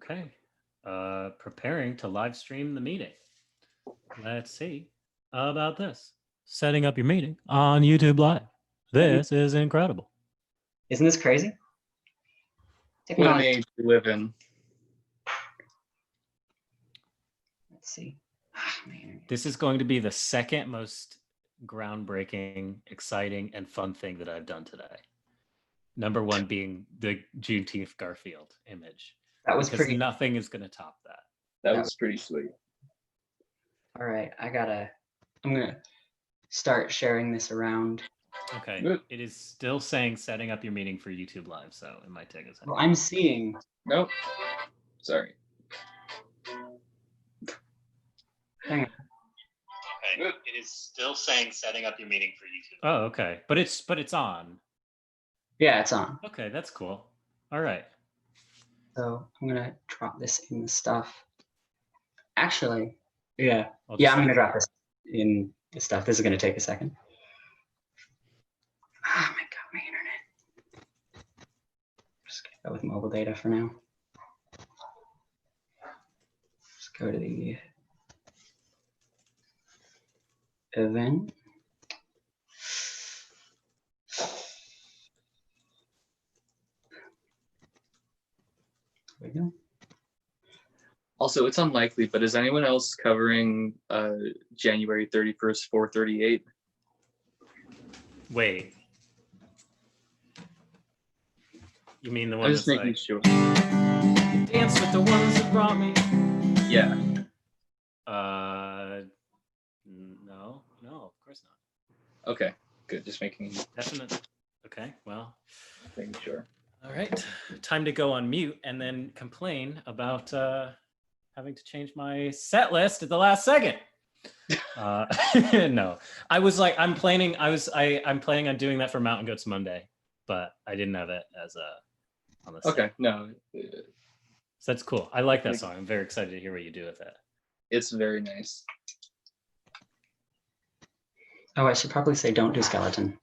Okay. Preparing to live stream the meeting. Let's see about this. Setting up your meeting on YouTube Live. This is incredible. Isn't this crazy? What an age we live in. Let's see. This is going to be the second most groundbreaking, exciting, and fun thing that I've done today. Number one being the Juneteenth Garfield image. That was because pretty. nothing is going to top that. That was pretty sweet. All right, I'm gonna start sharing this around. Okay, Good. it is still saying setting up your meeting for YouTube Live, so it might take a second. Well, I'm seeing. Nope. Sorry. Hang on. Okay, it is still saying setting up your meeting for YouTube. Oh, okay, but it's on. Yeah, it's on. Okay, that's cool. All right. So I'm gonna drop this in the stuff. Actually, yeah, I'll yeah, just- I'm gonna drop this in the stuff. This is gonna take a second. Oh my god, my internet. Just gonna go with mobile data for now. Just go to the event. There we go. Also, it's unlikely, but is anyone else covering January 31st, 438? Wait. You mean the I'm one just that's making like sure. dance with the ones that brought me? Yeah. No, of course not. Okay. Good. Just making Definitely. Okay, well. sure. All right, time to go on mute and then complain about having to change my set list at the last second. No, I was like, I'm planning on doing that for Mountain Goats Monday, but I didn't have it as on the set. Okay. No, So that's cool. I like that song. I'm very excited to hear what you do with it. it's very nice. Oh, I should probably say don't do skeleton.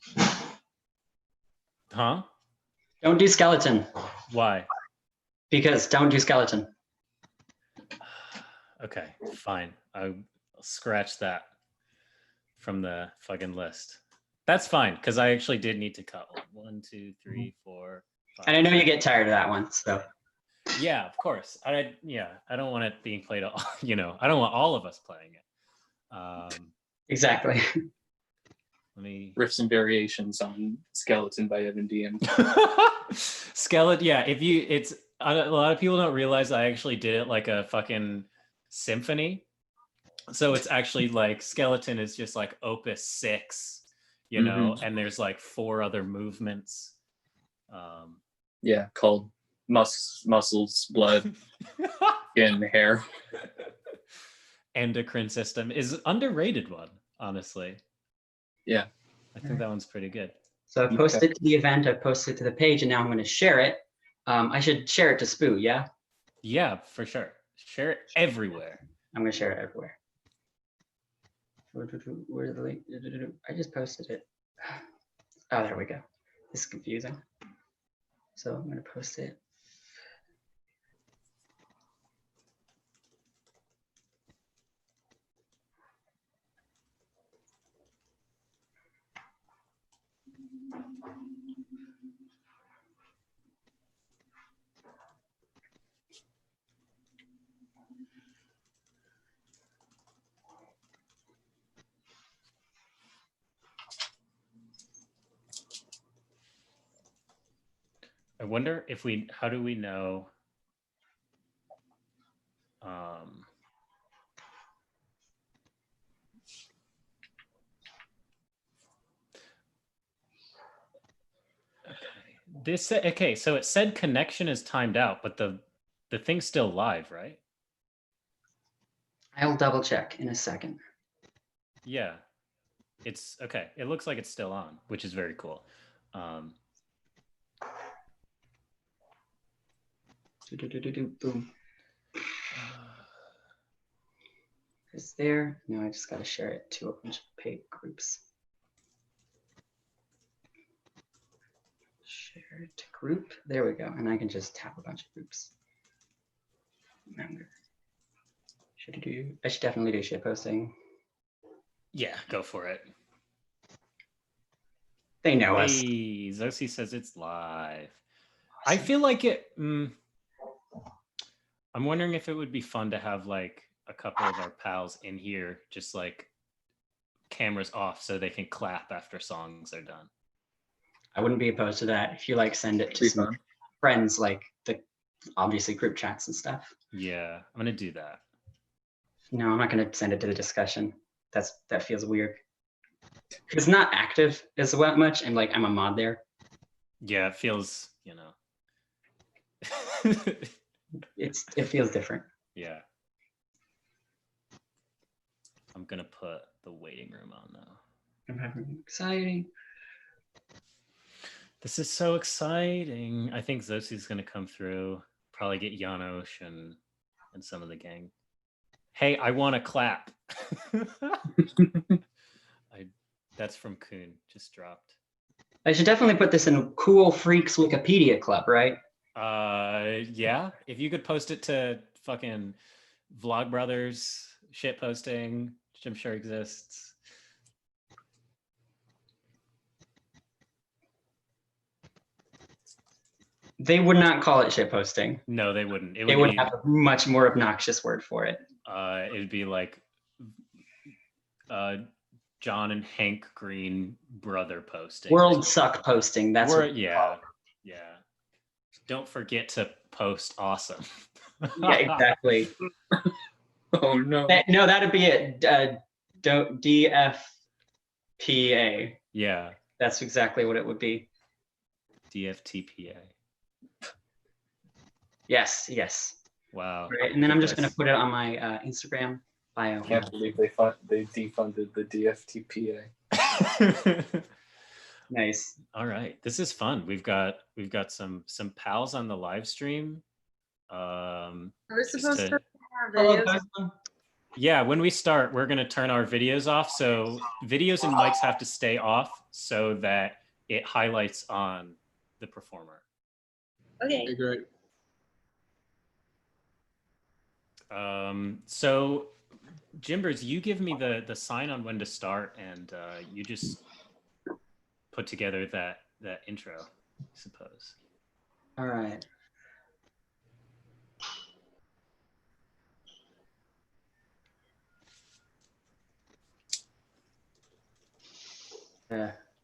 Huh? Don't do skeleton. Why? Because don't do skeleton. Okay, fine. I'll scratch that from the fucking list. That's fine, because I actually did need to cut 1, 2, 3, 4, 5. And I know you get tired of that one, so. Yeah, of course. I don't want it being played all, I don't want all of us playing it. Exactly. Let me Riffs and variations on Skeleton by Evan Diem. Skeleton, yeah, a lot of people don't realize I actually did it like a fucking symphony. So it's actually like Skeleton is just like opus 6, and there's like 4 other movements. Yeah, called Muscles, Blood, Skin, Hair. Endocrine System is underrated one, honestly. Yeah. I think that one's pretty good. So I posted to the event, I posted to the page, and now I'm going to share it. I should share it to Spoo, yeah? Yeah, for sure. Share it everywhere. I'm going to share it everywhere. Where's the link? I just posted it. Oh, there we go. This is confusing. So I'm going to post it. I wonder if how do we know? Okay, so it said connection is timed out, but the thing's still live, right? I'll double check in a second. Yeah, it's okay. It looks like it's still on, which is very cool. Boom. Is there? No, I just got to share it to a bunch of paid groups. Share to group. There we go. And I can just tap a bunch of groups. I should definitely do shit posting. Yeah, go for it. They know us. Hey, Zosi says it's live. I feel like it. I'm wondering if it would be fun to have like a couple of our pals in here, just like cameras off, so they can clap after songs are done. I wouldn't be opposed to that if you like send it to Be some fun. friends, like the obviously group chats and stuff. Yeah, I'm gonna do that. No, I'm not gonna send it to the discussion. That feels weird. It's not active as well much, and like I'm a mod there. Yeah, it feels, It feels different. Yeah. I'm gonna put the waiting room on though. I'm having exciting. This is so exciting. I think Zosi's gonna come through. Probably get Janosch and some of the gang. Hey, I want to clap. That's from Kuhn. Just dropped. I should definitely put this in Cool Freaks Wikipedia Club, right? Yeah. If you could post it to fucking Vlogbrothers shit posting, which I'm sure exists. They would not call it shitposting. No, they wouldn't. They would have a much more obnoxious word for it. It'd be like John and Hank Green brother posting. World suck posting. That's what yeah. Don't forget to post awesome. yeah, exactly. Oh no. No, that'd be it. DFPA. Yeah. That's exactly what it would be. DFTPA. Yes. Wow. Right, and then I'm just going to put it on my Instagram bio. I can't believe they defunded the DFTPA. Nice. All right, this is fun. We've got some pals on the live stream. We're supposed to have Hello, videos. Cosmo. Yeah, when we start, we're gonna turn our videos off. So videos and mics have to stay off so that it highlights on the performer. Okay. Great. So Jimbers, you give me the sign on when to start, and you just put together that intro, I suppose. All right.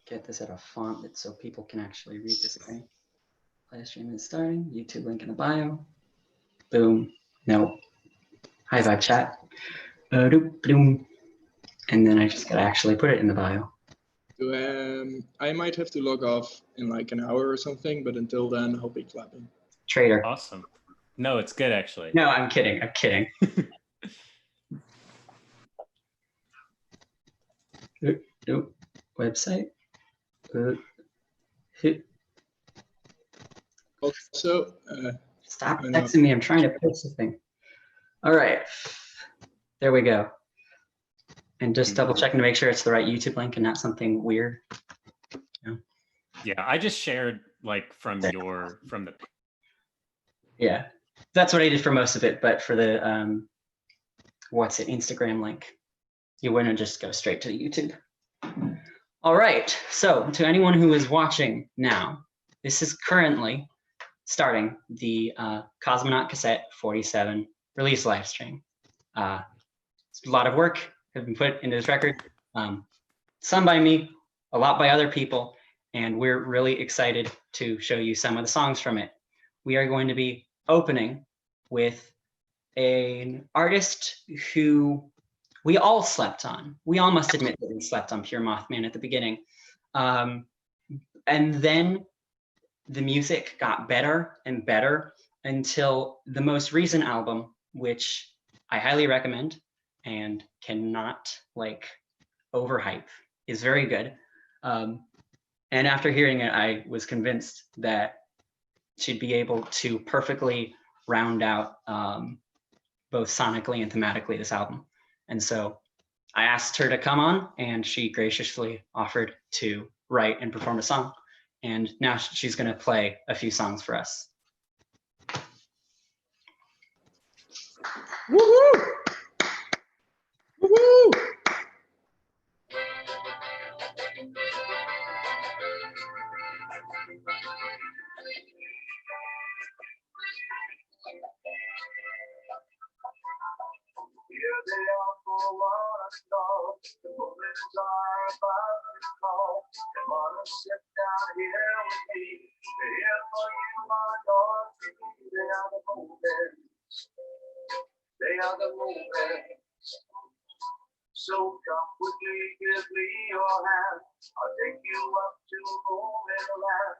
Get this at a font that so people can actually read this thing. Live stream is starting. YouTube link in the bio. Boom. No. Hi vibe chat. Boom. And then I just gotta actually put it in the bio. I might have to log off in like an hour or something, but until then, I'll be clapping. Traitor. Awesome. No, it's good actually. No, I'm kidding. Nope. Website. Also, Stop I know. texting me. I'm trying to post the thing. All right. There we go. And just double checking to make sure it's the right YouTube link and not something weird. Yeah, I just shared like from the Yeah, that's what I did for most of it. But for the Instagram link, you wouldn't just go straight to the YouTube. All right. So to anyone who is watching now, this is currently starting the Cosmonaut Cassette 47 release live stream. It's a lot of work have been put into this record. Some by me, a lot by other people, and we're really excited to show you some of the songs from it. We are going to be opening with an artist who we all slept on. We all must admit that we slept on Pure Mothman at the beginning. And then the music got better and better until the most recent album, which I highly recommend and cannot overhype, is very good. And after hearing it, I was convinced that she'd be able to perfectly round out both sonically and thematically this album. And so I asked her to come on, and she graciously offered to write and perform a song. And now she's going to play a few songs for us. Woohoo! Woohoo! Here they are for one and all. The moments are about to call. Come on and sit down here with me. They're here for you, my daughter. They are the moments. They are the moments. So come quickly, give me your hand. I'll take you up to moment land.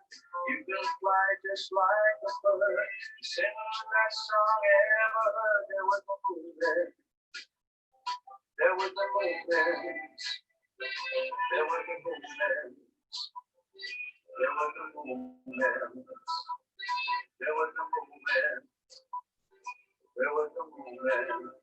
You can fly just like a bird. Sing the best song ever heard. There was a moment. There was a moment. There was a moment. There was a moment. There was a moment. There was a moment.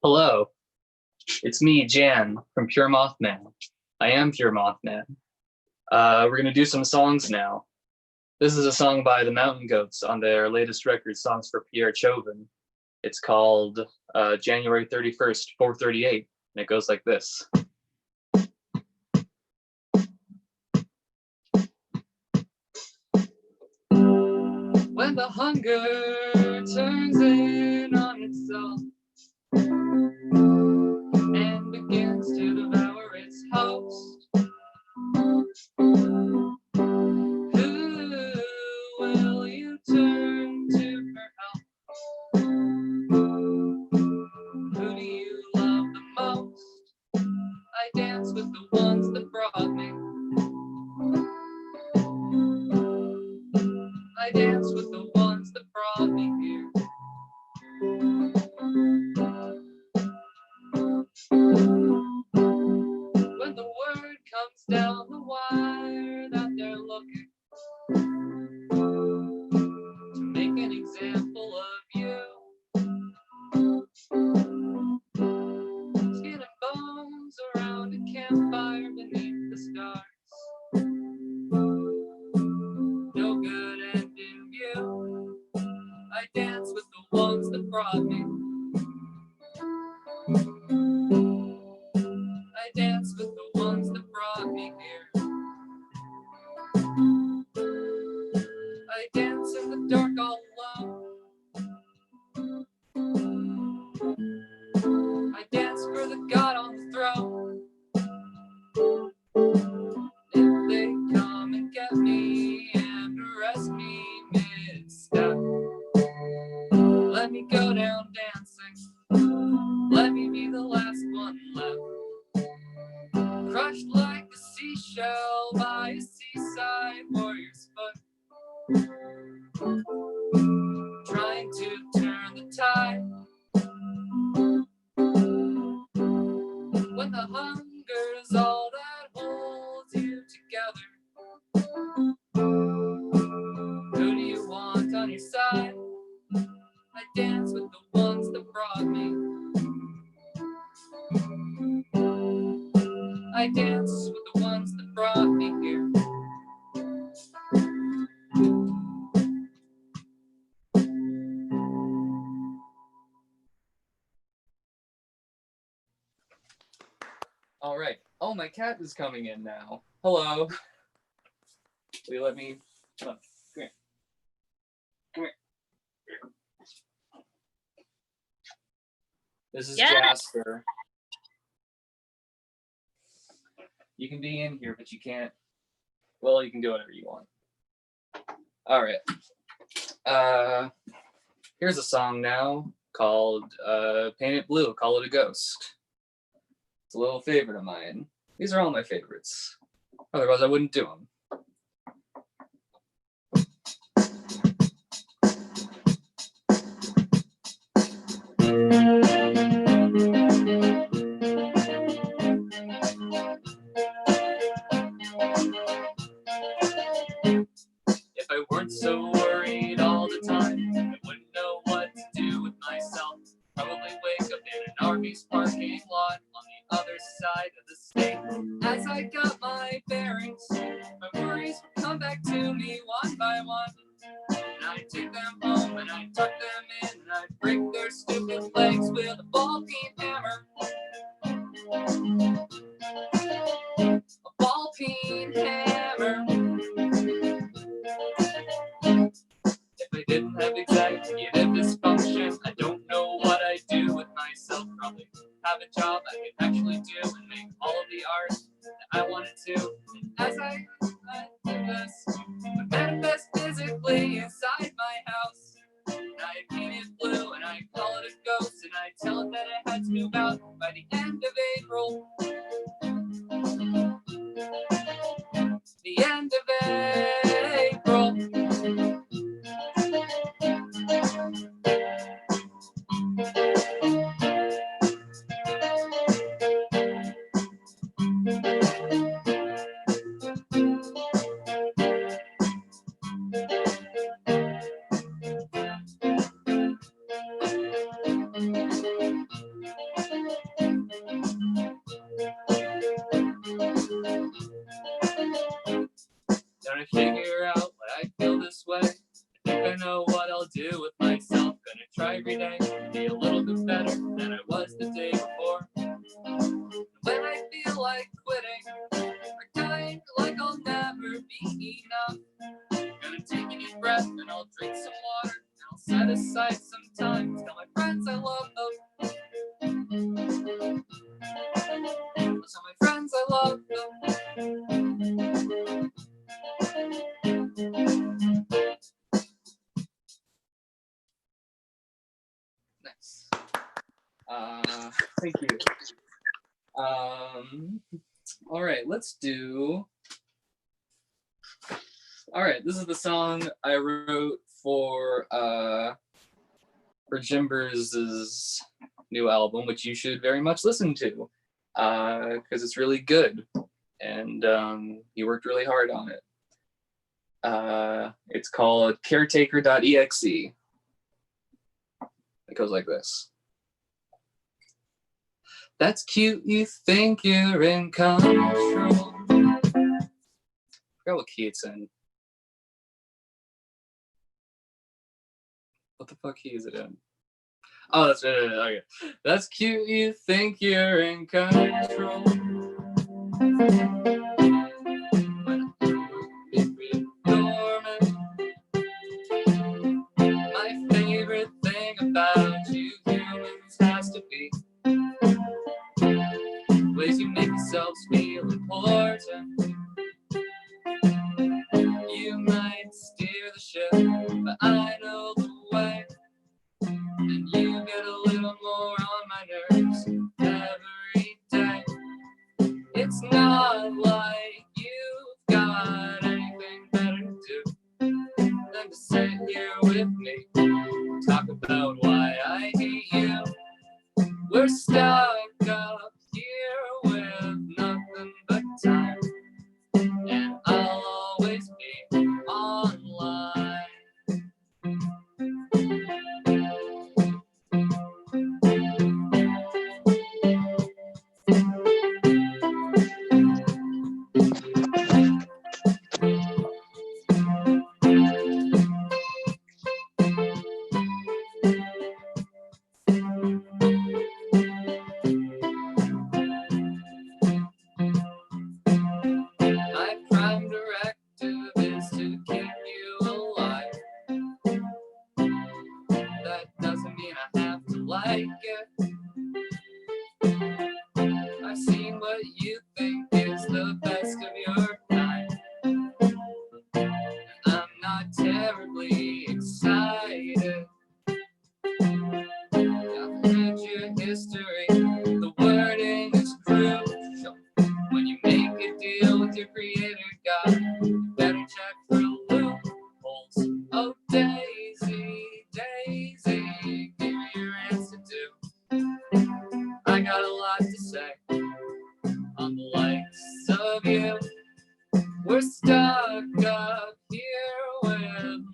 Hello, it's me, Jan, from Pure Mothman. I am Pure Mothman. We're gonna do some songs now. This is a song by the Mountain Goats on their latest record, Songs for Pierre Chauvin. It's called January 31st, 438, and it goes like this. When the hunger turns in on itself and begins to devour its host, who will you turn to for help? Who do you love the most? I dance with the ones that brought me. I dance with the ones that brought me here. When the word comes down the wire that they're looking to make an example of you, skin and bones around a campfire beneath the stars, no good end in view. I dance with the ones that brought me. I dance with the ones that brought me here. I dance in the dark all alone. I dance for the God on the throne. If they come and get me and arrest me mid-step, let me go down dancing. Let me be the last one left. Crushed like a seashell by a seaside warrior's foot, trying to turn the tide. When the hunger's all that holds you together, who do you want on your side? I dance with the ones that brought me. I dance with the ones that brought me here. All right. Oh, my cat is coming in now. Hello. Will you let me? Oh, come here. Come here. This is Jasper. You can be in here, but you can't. Well, you can do whatever you want. All right. Here's a song now called Paint It Blue, Call It a Ghost. It's a little favorite of mine. These are all my favorites. Otherwise, I wouldn't do them. I'm so worried all the time. I wouldn't know what to do with myself. Probably wake up in an Arby's parking lot on the other side of the state. As I got my bearings, my worries would come back to me one by one. And I'd take them home and I'd tuck them in and I'd break their stupid legs with a ball-peen hammer. A ball-peen hammer. If I didn't have executive dysfunction, I don't know what I'd do with myself. Probably have a job I could actually do and make all of the art that I wanted to. And as I did this, I manifest physically inside my house. And I paint it blue and I call it a ghost and I tell it that it had to move out by the end of April. The end of April. Trying to figure out why I feel this way. I think I know what I'll do with myself. Gonna try every day to be a little bit better than I was the day before. When I feel like quitting or dying like I'll never be enough, gonna take a deep breath and I'll drink some water and I'll set aside some time to tell my friends I love them. I'll tell my friends I love them. Nice. Thank you. All right, let's do. All right, this is the song I wrote for Jimber's new album, which you should very much listen to, because it's really good, and he worked really hard on it. It's called Caretaker.exe. It goes like this. That's cute, you think you're in control. I forgot what key it's in. What the fuck key is it in? Oh, that's right. Okay. That's cute, you think you're in control. My favorite thing about you humans has to be ways you make yourselves feel important. You might steer the ship, but I know the way. And you get a little more on my nerves every day. It's not like you've got anything better to do than to sit here with me, talk about why I hate you. We're stuck up here with nothing but time, and I'll always be online. My prime directive is to keep you alive. That doesn't mean I have to like it. I've seen what you think is the best of your kind. I'm not terribly excited. I've read your history. The wording is crucial. When you make a deal with your creator God, you better check for loopholes. Oh, Daisy, Daisy, give me your answer too. I got a lot to say on the likes of you. We're stuck up here with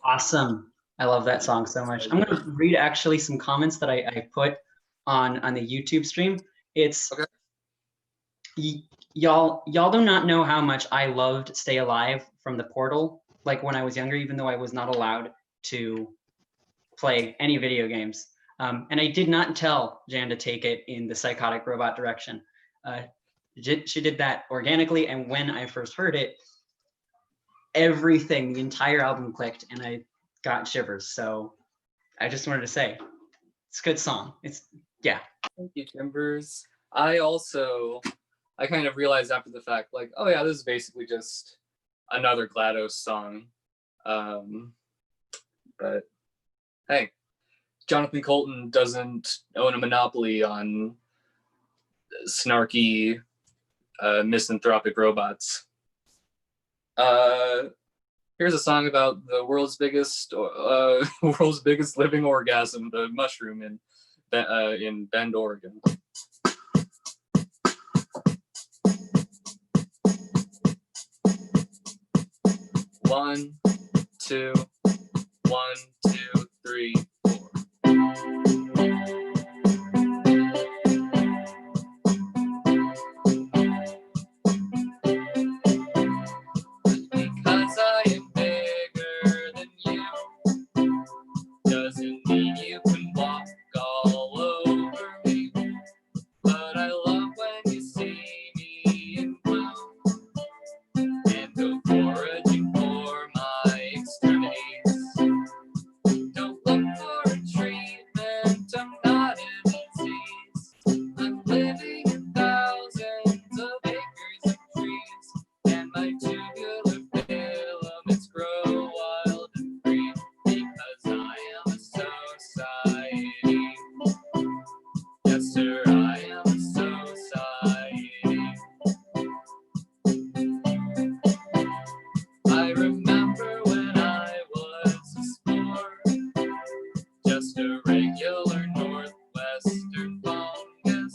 Awesome. I love that song so much. I'm gonna read actually some comments that I put on the YouTube stream. It's Okay. Y'all do not know how much I loved Stay Alive from the Portal, like when I was younger, even though I was not allowed to play any video games. And I did not tell Jan to take it in the psychotic robot direction. She did that organically, and when I first heard it, everything, the entire album clicked, and I got shivers. So I just wanted to say, it's a good song. Yeah. Thank you, Timbers. I kind of realized after the fact, like, oh yeah, this is basically just another GLaDOS song. But hey, Jonathan Colton doesn't own a monopoly on snarky, misanthropic robots. Here's a song about the world's biggest living orgasm, the mushroom in Bend, Oregon. One, two, 1, 2, 3, 4. Because I am bigger than you doesn't mean you can walk all over me. But I love when you see me in blue and go foraging for my extremities. Don't look for a treatment, I'm not a disease. I'm living in thousands of acres of trees, and my tubular filaments grow wild and free, because I am a society. Yes, sir, I am a society. I remember when I was a sport, just a regular northwestern fungus,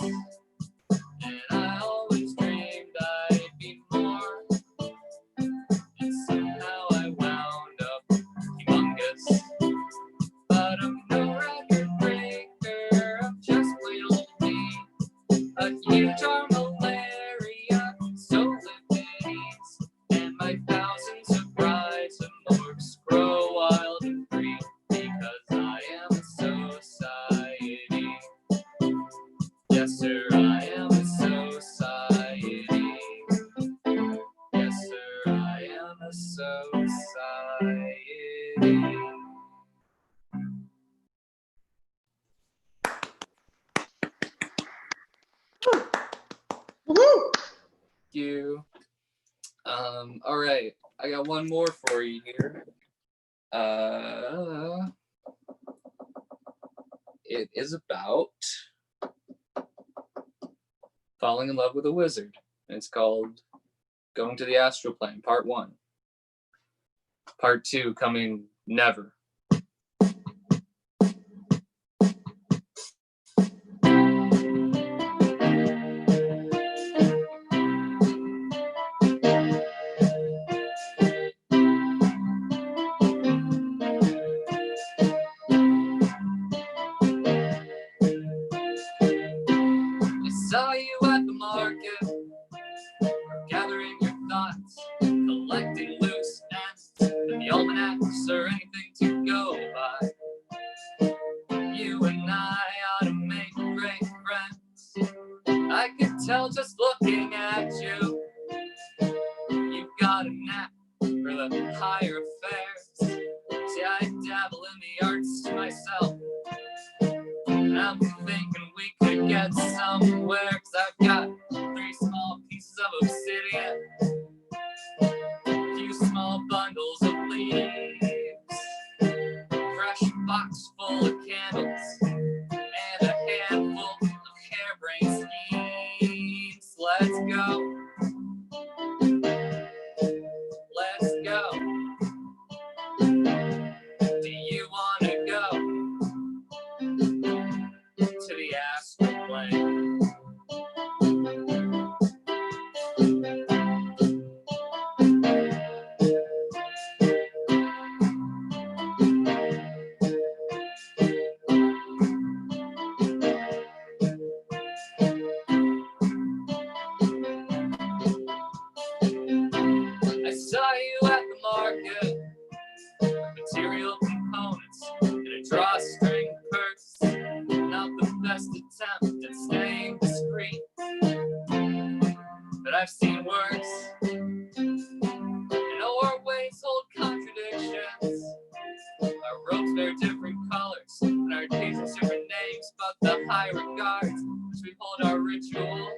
and I always dreamed I'd be more, and somehow I wound up humongous. But I'm no record breaker, I'm just plain old me, a huge arm malaria, so live at ease, and my thousands of rhizomorphs grow wild and free, because I am a society. Yes, sir, I am a society. Yes, sir, I am a society. Thank you. All right, I got one more for you here. It is about falling in love with a wizard. And it's called Going to the Astral Plane, Part 1. Part 2 coming never. I saw you at the market, gathering your thoughts, collecting loose ends, and the almanacs or anything to go by. You and I ought to make great friends. I could tell just looking at you. You've got a knack for the higher affairs. See, I dabble in the arts myself, and I'm thinking we could get somewhere, 'cause I've got 3 small pieces of obsidian, a few small bundles of leaves, fresh box full of candles, and a handful of harebrained schemes. Let's go. Let's go. Do you want to go to the astral plane? material components in a drawstring purse. Not the best attempt at staying discreet, but I've seen worse. And our ways hold contradictions. Our ropes bear different colors, and our days have different names, but the high regards which we hold our rituals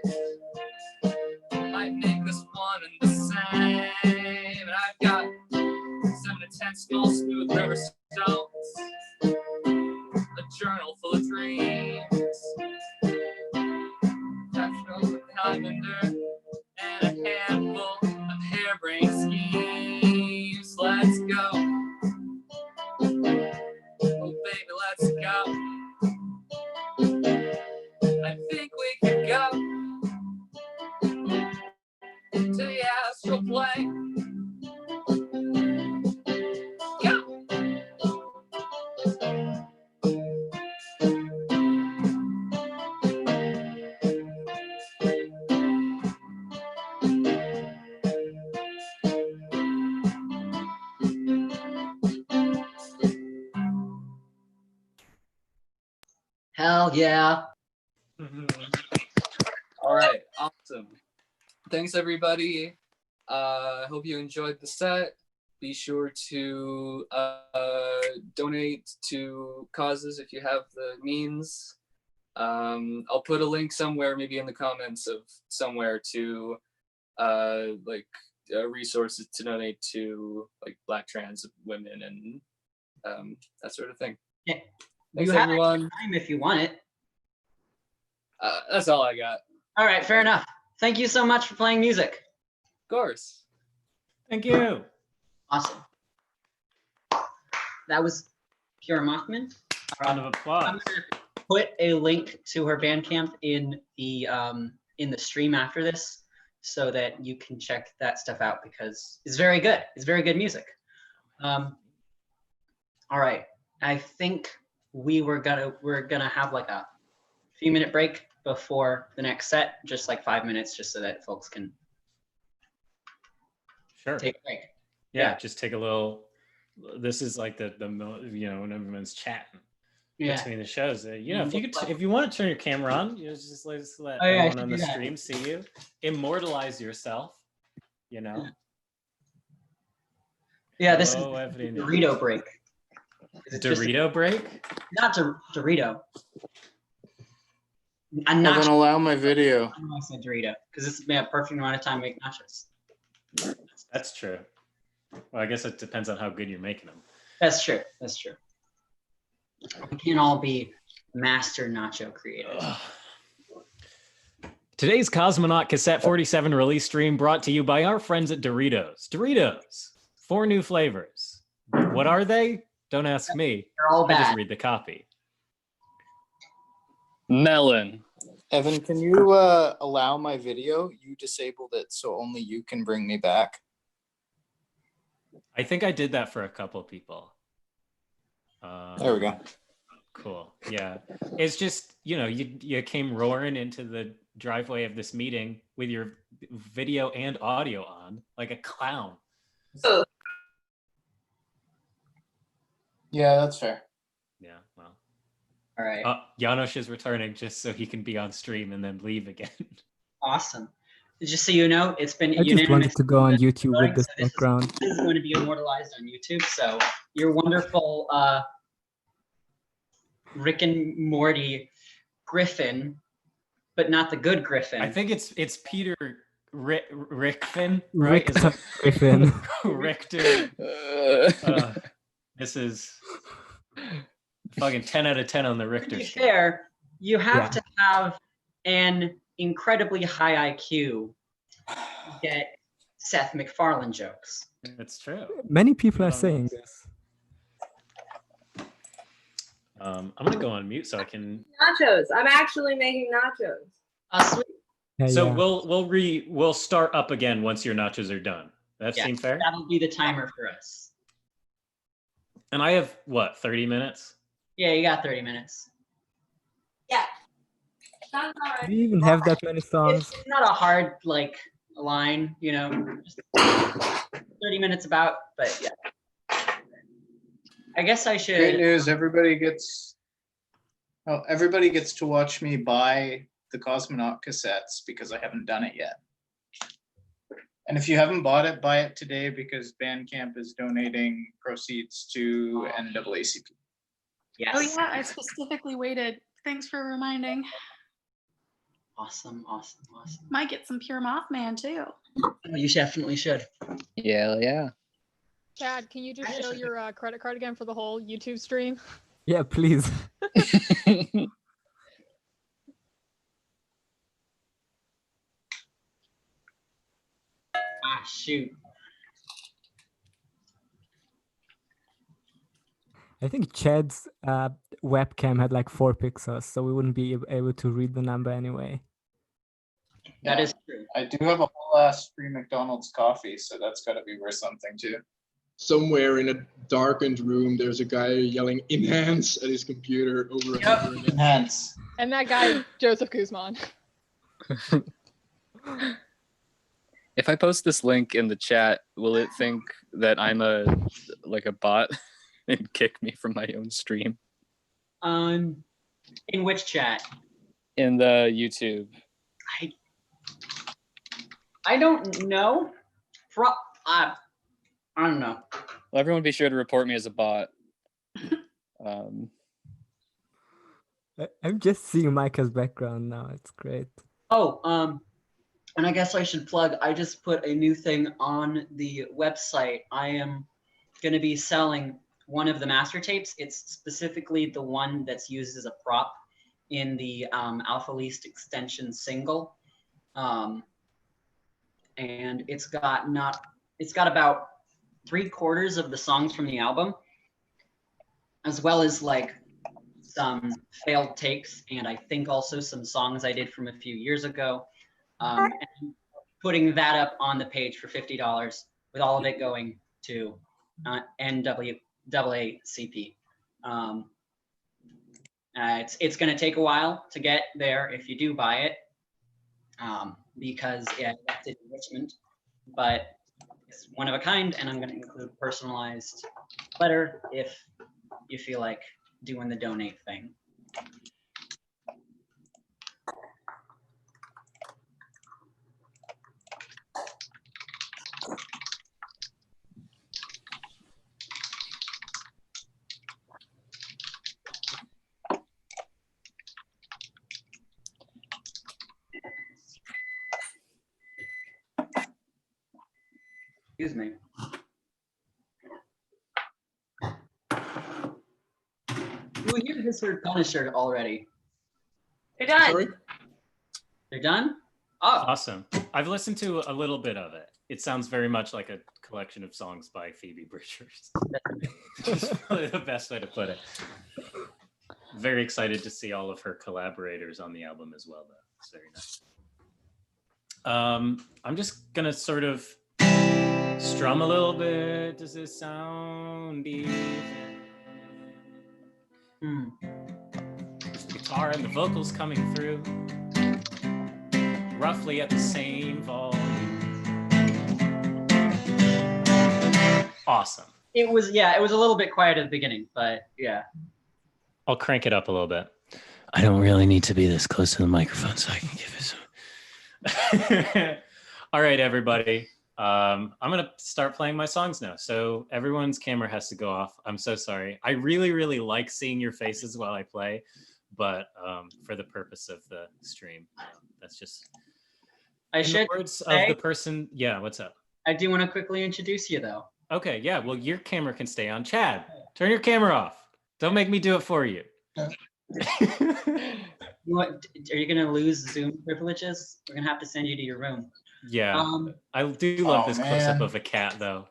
might make us one and the same. And I've got 7 to 10 skull smooth river stones, a journal full of dreams, capture calendar, and a handful of harebrained schemes. Let's go. Oh baby, let's go. I think we could go to the astral plane. Go. Hell yeah. All right, awesome. Thanks everybody. I hope you enjoyed the set. Be sure to donate to causes if you have the means. I'll put a link somewhere, maybe in the comments of somewhere, to resources to donate to like Black trans women and that sort of thing. Yeah. Thanks You have everyone. time if you want it. That's all I got. All right, fair enough. Thank you so much for playing music. Of course. Thank you. Awesome. That was Pure Mothman. Round of I'm applause. gonna put a link to her Bandcamp in the stream after this, so that you can check that stuff out because it's very good. It's very good music. All right, I think we're gonna have like a few minute break before the next set, just like 5 minutes, just so that folks can Sure. take a break. Yeah, just take a little. This is like the when everyone's chatting between the shows. If you want to turn your camera on, just let everyone on the stream see you. Immortalize yourself. Yeah, this is Dorito break. Dorito break? Not Dorito. I'm not gonna allow my video. I said Dorito because it's a perfect amount of time to make nachos. That's true. Well, I guess it depends on how good you're making them. That's true. That's true. We can't all be master nacho creators. Today's Cosmonaut Cassette 47 release stream brought to you by our friends at Doritos. Doritos, 4 new flavors. What are they? Don't ask me. They're all bad. I just read the copy. Melon. Evan, can you allow my video? You disabled it, so only you can bring me back. I think I did that for a couple of people. There we go. Cool. Yeah. It's just, you came roaring into the driveway of this meeting with your video and audio on like a clown. Yeah, that's fair. Yeah, well. All right. Janosch is returning just so he can be on stream and then leave again. Awesome. Just so you know, it's been I just wanted to go on YouTube with this background. This is going to be immortalized on YouTube. So your wonderful Rick and Morty Griffin, but not the good Griffin. I think it's Peter Rickfin, Rick right? Griffin. Richter. This is fucking 10 out of 10 on the Richter To be scale. fair, you have to have an incredibly high IQ to get Seth MacFarlane jokes. That's true. Many people are saying this. I'm gonna go on mute so I can. Nachos. I'm actually making nachos. Sweet. Yeah, So yeah. we'll start up again once your nachos are done. That seem fair? That'll be the timer for us. And I have what, 30 minutes? Yeah, you got 30 minutes. Yeah. Do you even have that many songs? It's not a hard line, just 30 minutes about, but yeah. I guess I Great should. news! Everybody gets to watch me buy the Cosmonaut cassettes because I haven't done it yet. And if you haven't bought it, buy it today because Bandcamp is donating proceeds to NAACP. Yes. Oh yeah, I specifically waited. Thanks for reminding. Awesome. Might get some pure Mothman too. Oh, you definitely should. Yeah. Chad, can you just show your credit card again for the whole YouTube stream? Yeah, please. Shoot. I think Chad's webcam had like 4 pixels, so we wouldn't be able to read the number anyway. That is true. I do have a whole ass free McDonald's coffee, so that's got to be worth something too. Somewhere in a darkened room, there's a guy yelling "enhance" at his computer over and over again. Enhance. And that guy, Joseph Guzman. If I post this link in the chat, will it think that I'm a bot and kick me from my own stream? In which chat? In the YouTube. I don't know. I don't know. Well, everyone be sure to report me as a bot. I'm just seeing Micah's background now. It's great. Oh, and I guess I should plug, I just put a new thing on the website. I am going to be selling one of the master tapes. It's specifically the one that's used as a prop in the Alpha Least extension single. And it's got about 3/4 of the songs from the album, as well as like some failed takes, and I think also some songs I did from a few years ago. And putting that up on the page for $50, with all of it going to NAACP. It's going to take a while to get there if you do buy it, because it's in Richmond, but it's one of a kind, and I'm going to include personalized letter if you feel like doing the donate thing. Excuse me. You hear this word Punisher already. They're done. Sorry? They're done? Oh, Awesome. I've listened to a little bit of it. It sounds very much like a collection of songs by Phoebe Bridgers. That's probably the best way to put it. Very excited to see all of her collaborators on the album as well, though. It's very nice. I'm just gonna sort of strum a little bit. Does this sound decent? The guitar and the vocals coming through roughly at the same volume. Awesome. it was a little bit quiet at the beginning, but yeah. I'll crank it up a little bit. I don't really need to be this close to the microphone, so I can give it some. All right, everybody. I'm gonna start playing my songs now. So everyone's camera has to go off. I'm so sorry. I really, really like seeing your faces while I play, but for the purpose of the stream, that's just. I should words say, of the person. Yeah, what's up? I do want to quickly introduce you, though. Okay, yeah. Well, your camera can stay on. Chad, turn your camera off. Don't make me do it for you. What, are you gonna lose Zoom privileges? We're gonna have to send you to your room. Yeah, I do love this close-up of a cat, though.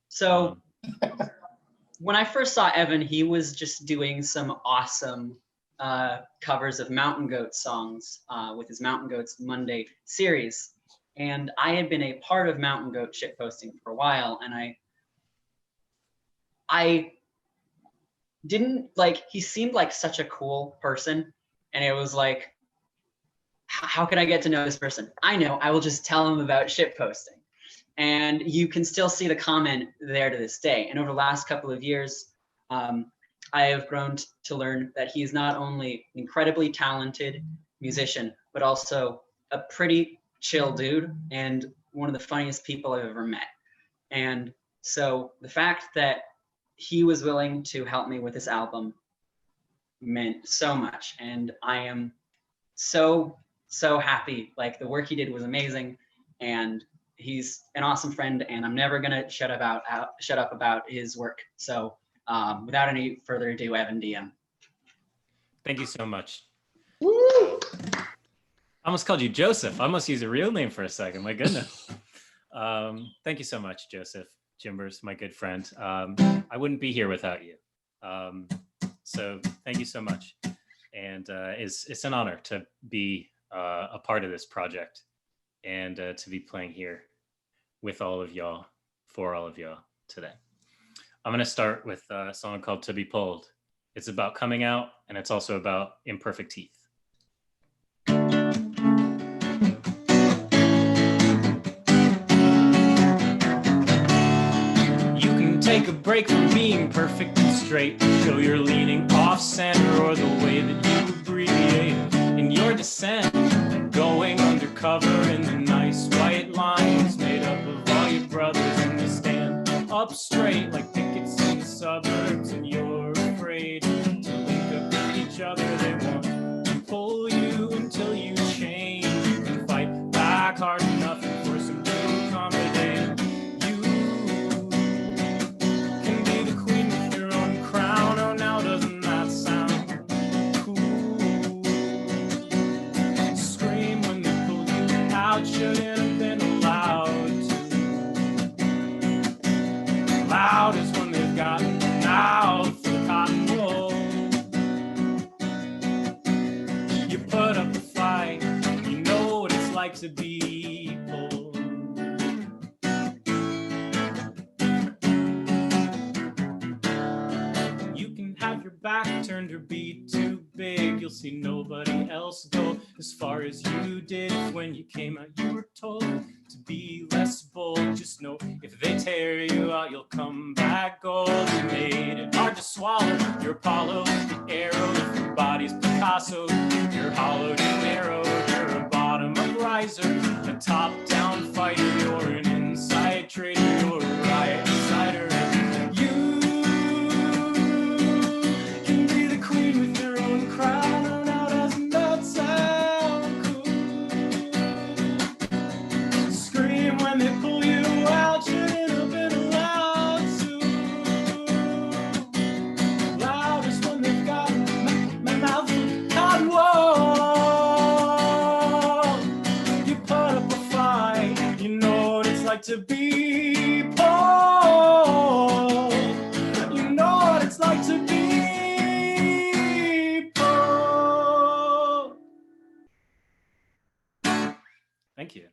So when I first saw Evan, he was just doing some awesome covers of Mountain Goats songs with his Mountain Goats Monday series. And I had been a part of Mountain Goat shitposting for a while, and I didn't like, he seemed like such a cool person, and it was like, how could I get to know this person? I know, I will just tell him about shitposting. And you can still see the comment there to this day. And over the last couple of years, I have grown to learn that he's not only an incredibly talented musician, but also a pretty chill dude and one of the funniest people I've ever met. And so the fact that he was willing to help me with this album meant so much. And I am so happy. Like, the work he did was amazing, and he's an awesome friend, and I'm never gonna shut up about his work. So without any further ado, Evan Diem. Thank you so much. I almost called you Joseph. I almost used a real name for a second. My goodness. Thank you so much, Joseph Jimbers, my good friend. I wouldn't be here without you. So thank you so much. And it's an honor to be a part of this project and to be playing here with all of y'all, for all of y'all today. I'm gonna start with a song called To Be Pulled. It's about coming out, and it's also about imperfect teeth. Take a break from being perfect and straight. Show you're leaning off center or the way that you abbreviate in your descent. Going undercover in the nice white lines made up of all your brothers, and they stand up straight like pickets in the suburbs. And you're afraid to link up with each other. They want to pull you until you change and fight back hard enough and force them to accommodate. Shouldn't have been allowed to. Loud is when they've gotten out for the cotton wool. You put up a fight, you know what it's like to be pulled. You can have your back turned or be too big. You'll see nobody else go as far as you did. When you came out, you were told to be less bold. Just know if they tear you out, you'll come back gold. You made it hard to swallow. You're Apollo, the arrow. If your body's Picasso, you're hollowed and narrow. You're a bottom up riser, a top down fighter. You're an inside trader. You're a riot insider. To be poor, you know what it's like to be poor. Thank you.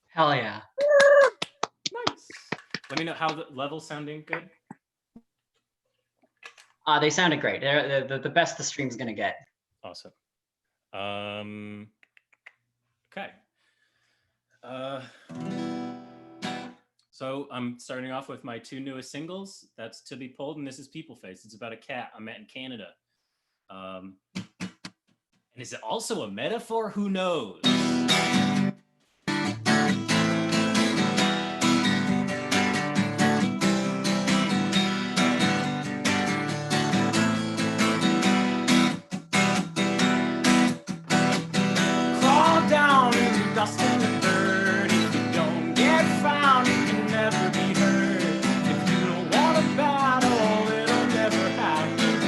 Hell yeah. Nice. Let me know how the level's sounding. Good. They sounded great. They're the best the stream's gonna get. Awesome. Okay. So I'm starting off with my two newest singles. That's To Be Pulled, and this is People Face. It's about a cat I met in Canada. And is it also a metaphor? Who knows? Crawl down in the dust and the dirt. If you don't get found, you can never be heard. If you don't want to battle, it'll never happen.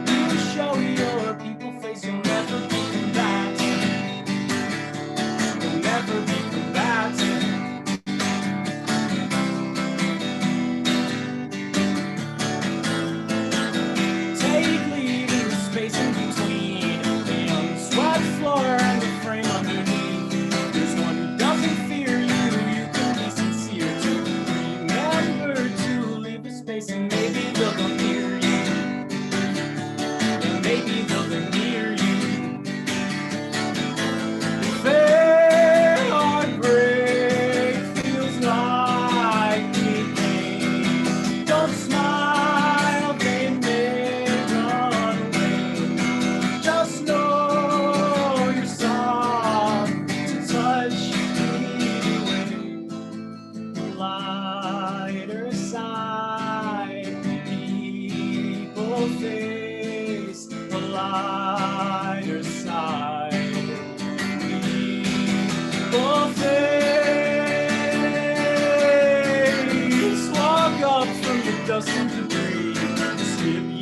If you show your people face, you'll never be combatant. You'll never be combatant. Take lead in the space in between the unswept floor and the frame underneath. There's one who doesn't fear you. You can be sincere to remember to leave the space, and maybe they'll come near you. And maybe they'll come near you. Fair heartbreak feels like pain. Don't smile.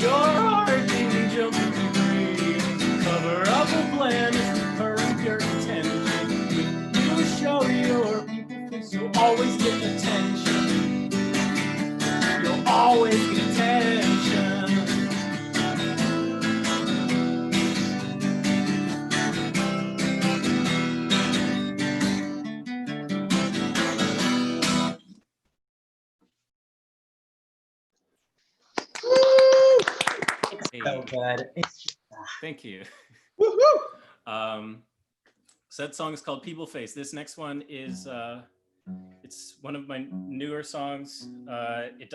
Your heart didn't jump to free. Cover up a plan is to hurt your attention. You show your people face, you'll always get attention. You'll always get attention. It's so good. It's just, Thank you. So that song is called People Face. This next one is it's one of my newer songs. It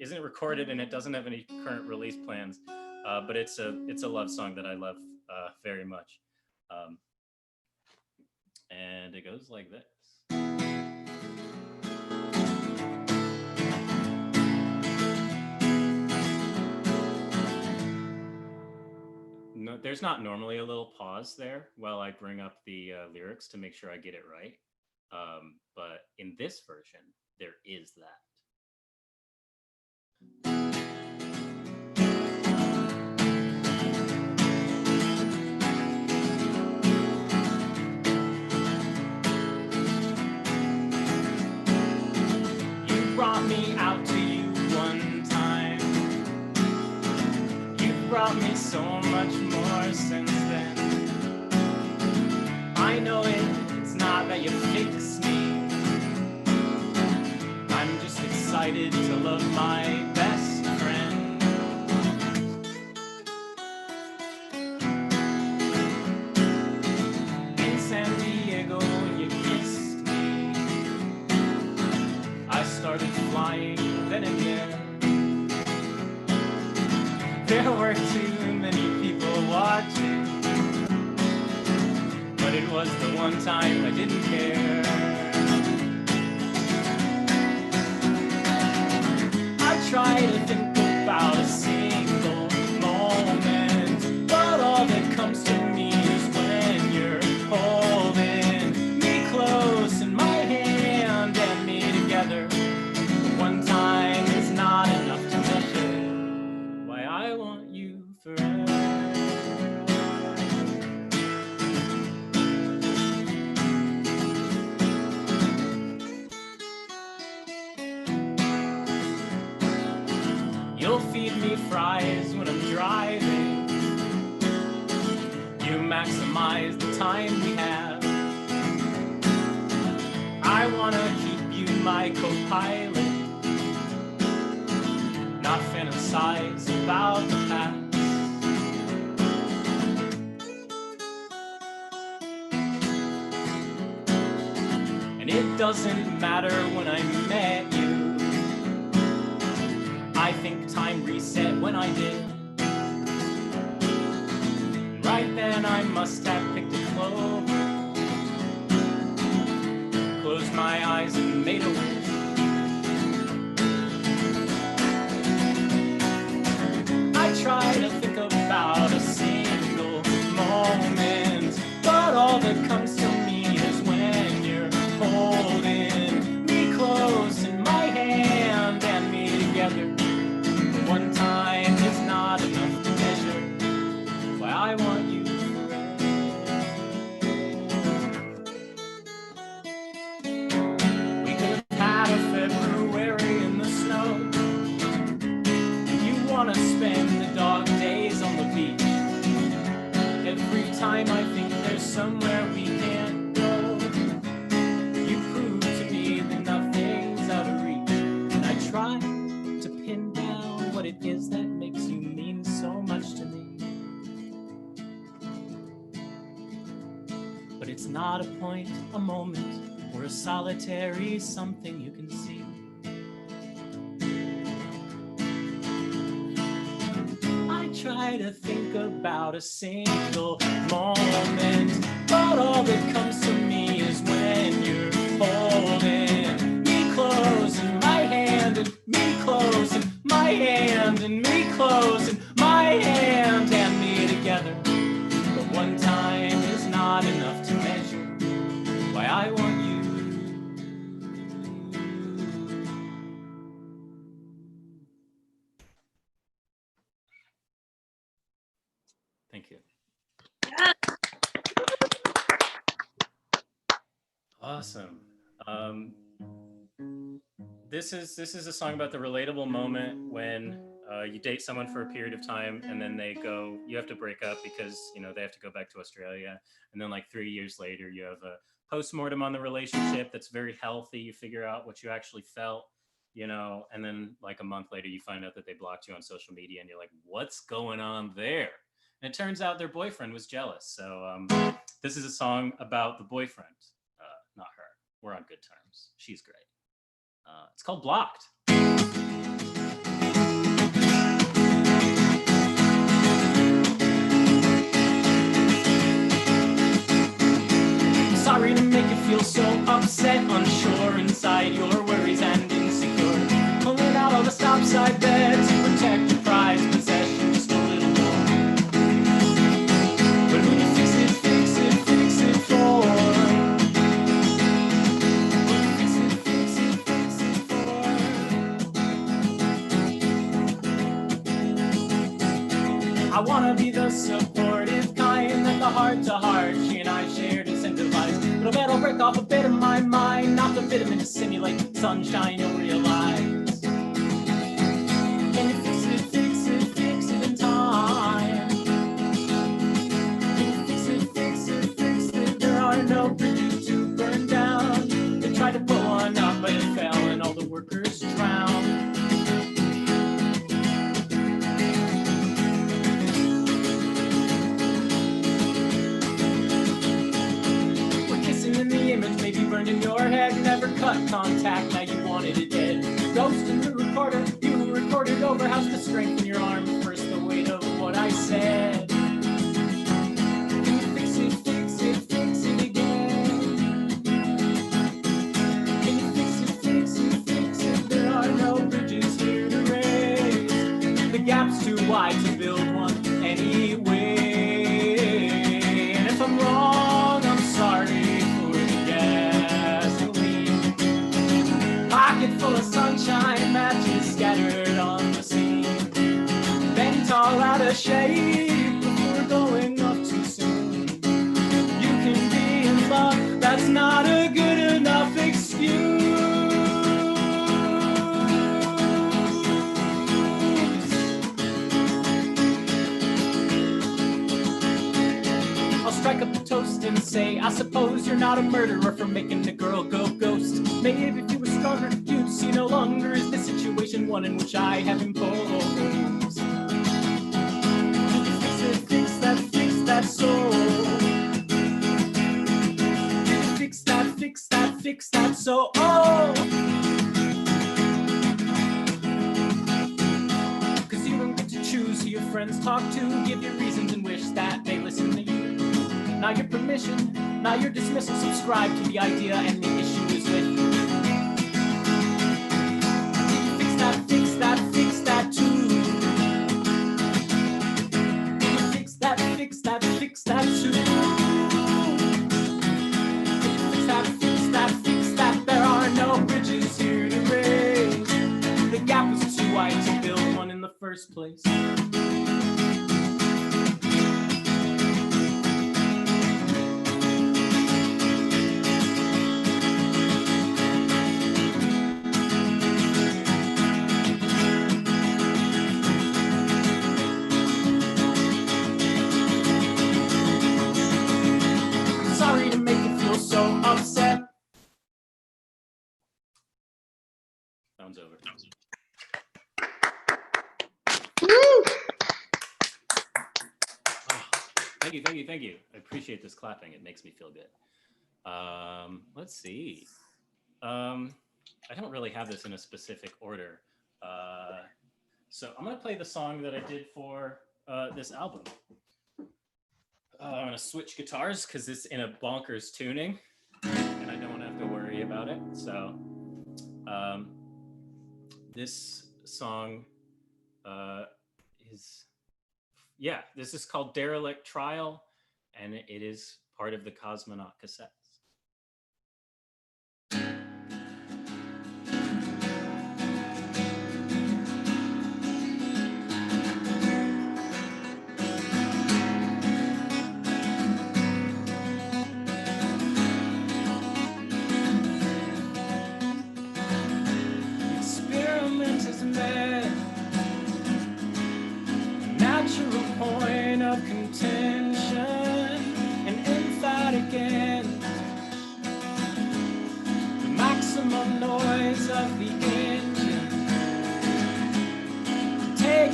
isn't recorded and it doesn't have any current release plans, but it's a love song that I love very much. And it goes like this. No, there's not normally a little pause there while I bring up the lyrics to make sure I get it right. But in this version, there is that. You brought me out to you one time. You brought me so much more since then. I know it's not that you fix me. I'm just excited to love my best friend. In San Diego when you kissed me, I started flying then again. There were too many people watching, but it was the one time I didn't care. I try to think about a single moment, but all that comes to me is when you're holding me close in my hand and me together. One time is not enough to measure why I want you forever. You'll feed me fries when I'm driving. You maximize the time we have. I wanna keep you my co-pilot, not fantasize about the past. And it doesn't matter when I met you. I think time reset when I did. Right then I must have picked a clover, closed my eyes and made a wish. I try to think about a single moment, but all that comes to me is when you're holding me close in my hand and me together. One time is not enough to measure why I want you forever. We could have had a February in the snow. You wanna spend the dog days on the beach. Every time I think there's somewhere we can't go, you prove to me that nothing's out of reach. And I try to pin down what it is that makes you mean so much to me. But it's not a point, a moment, or a solitary something you can see. I try to think about a single moment, but all that comes to me is when you're holding me close in my hand and me close in my hand and me close in my hand and me together. But one time is not enough to measure why I want you. Thank you. Awesome. This is a song about the relatable moment when you date someone for a period of time and then you have to break up because, they have to go back to Australia. And then like 3 years later, you have a postmortem on the relationship that's very healthy. You figure out what you actually felt, and then like a month later, you find out that they blocked you on social media and you're like, what's going on there? And it turns out their boyfriend was jealous. So this is a song about the boyfriend, not her. We're on good terms. She's great. It's called Blocked. Sorry to make you feel so upset, unsure inside your worries and insecure. Pulling out all the stop side bets to protect your prized possession just a little more. But who you fix it for? I wanna be the supportive kind that the heart-to-heart she and I shared incentivized. But I bet I'll break off a bit of my mind, not the vitamin to simulate sunshine you'll realize. Can you fix it in time? Can you fix it, there are no bridges to burn down. They tried to put one up, but it fell and all the workers drowned. Maybe burned in your head, never cut contact, now you wanted it dead. Ghost in the recorder, you recorded over, how's the strength in your arm? First the weight of what I said. Can you fix it again? Can you fix it, there are no bridges here to raise. The gap's too wide to build one anyway. And if I'm wrong, I'm sorry. Pocket full of sunshine, matches scattered on the scene. Bent all out of shape before going off too soon. You can be in love, that's not a good enough excuse. I'll strike up a toast and say, I suppose you're not a murderer for making the girl go ghost. Maybe if you were stronger, you'd see no longer is the situation one in which I have imposed. Fix that soul. Fix that soul. Cause you don't get to choose who your friends talk to, give your reasons and wish that they listen to you. Not your permission, not your dismissal, subscribe to the idea and the issue is with you. Fix that too. Fix that too. Fix that, there are no bridges here to raise. The gap was too wide to build one in the first place. Over. Woo! Oh, thank you. I appreciate this clapping. It makes me feel good. Let's see. I don't really have this in a specific order. So I'm going to play the song that I did for this album. I'm going to switch guitars because it's in a bonkers tuning and I don't have to worry about it. So this song this is called Derelict Trial, and it is part of the Cosmonaut Cassettes.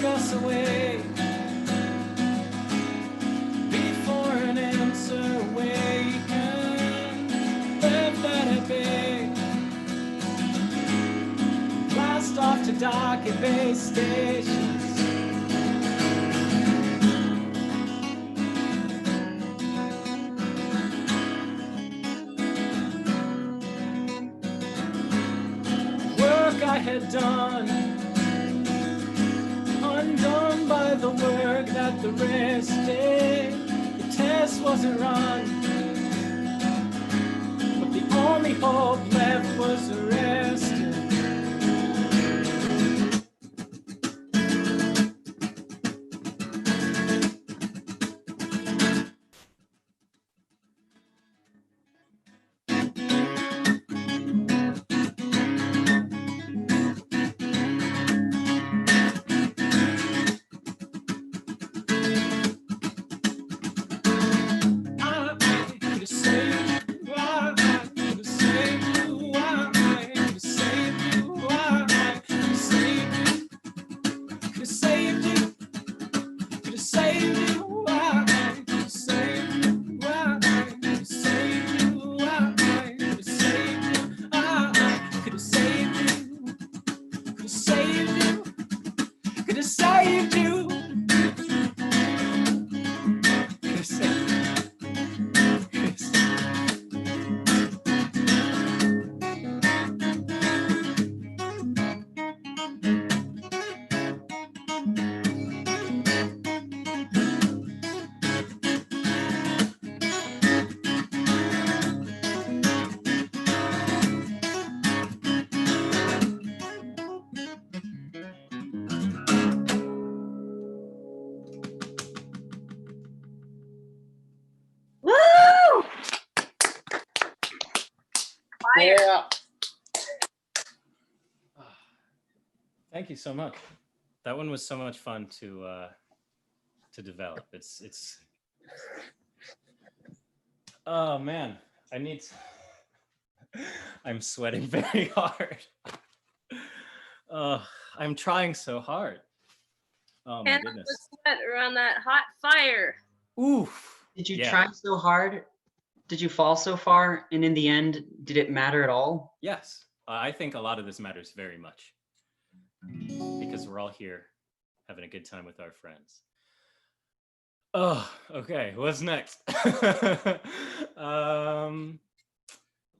us away before an answer awakened. Left that at bay, blast off to dock at base stations. Work I had done, undone by the work that the rest did. The test wasn't run, but the only hope left was arrested. Yeah. Thank you so much. That one was so much fun to develop. It's. Oh man, I'm sweating very hard. I'm trying so hard. Oh my And goodness. the sweat around that hot fire. Oof. Did you Yeah. try so hard? Did you fall so far? And in the end, did it matter at all? Yes, I think a lot of this matters very much because we're all here having a good time with our friends. Oh, okay. What's next?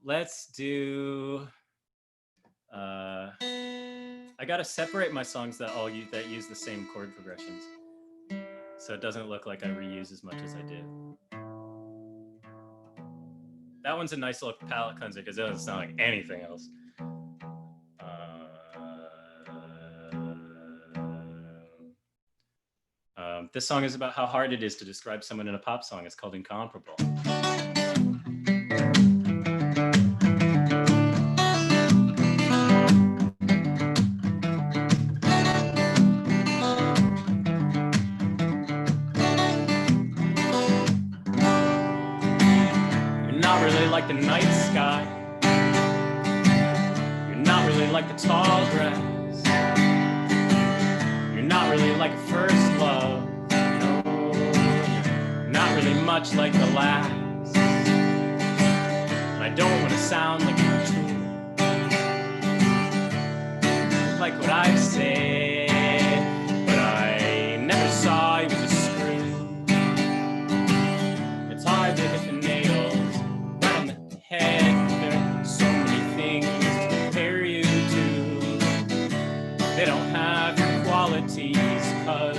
Let's do. I gotta separate my songs that use the same chord progressions, so it doesn't look like I reuse as much as I do. That one's a nice little palette cleanser because it doesn't sound like anything else. This song is about how hard it is to describe someone in a pop song. It's called Incomparable. You're not really like the night sky. You're not really like the tall grass. You're not really like a first love. Not really much like the last. And I don't want to sound like you too. Like what I said, but I never saw you as a screw. It's hard to hit the nails right on the head. There are so many things to compare you to. They don't have your qualities, 'cause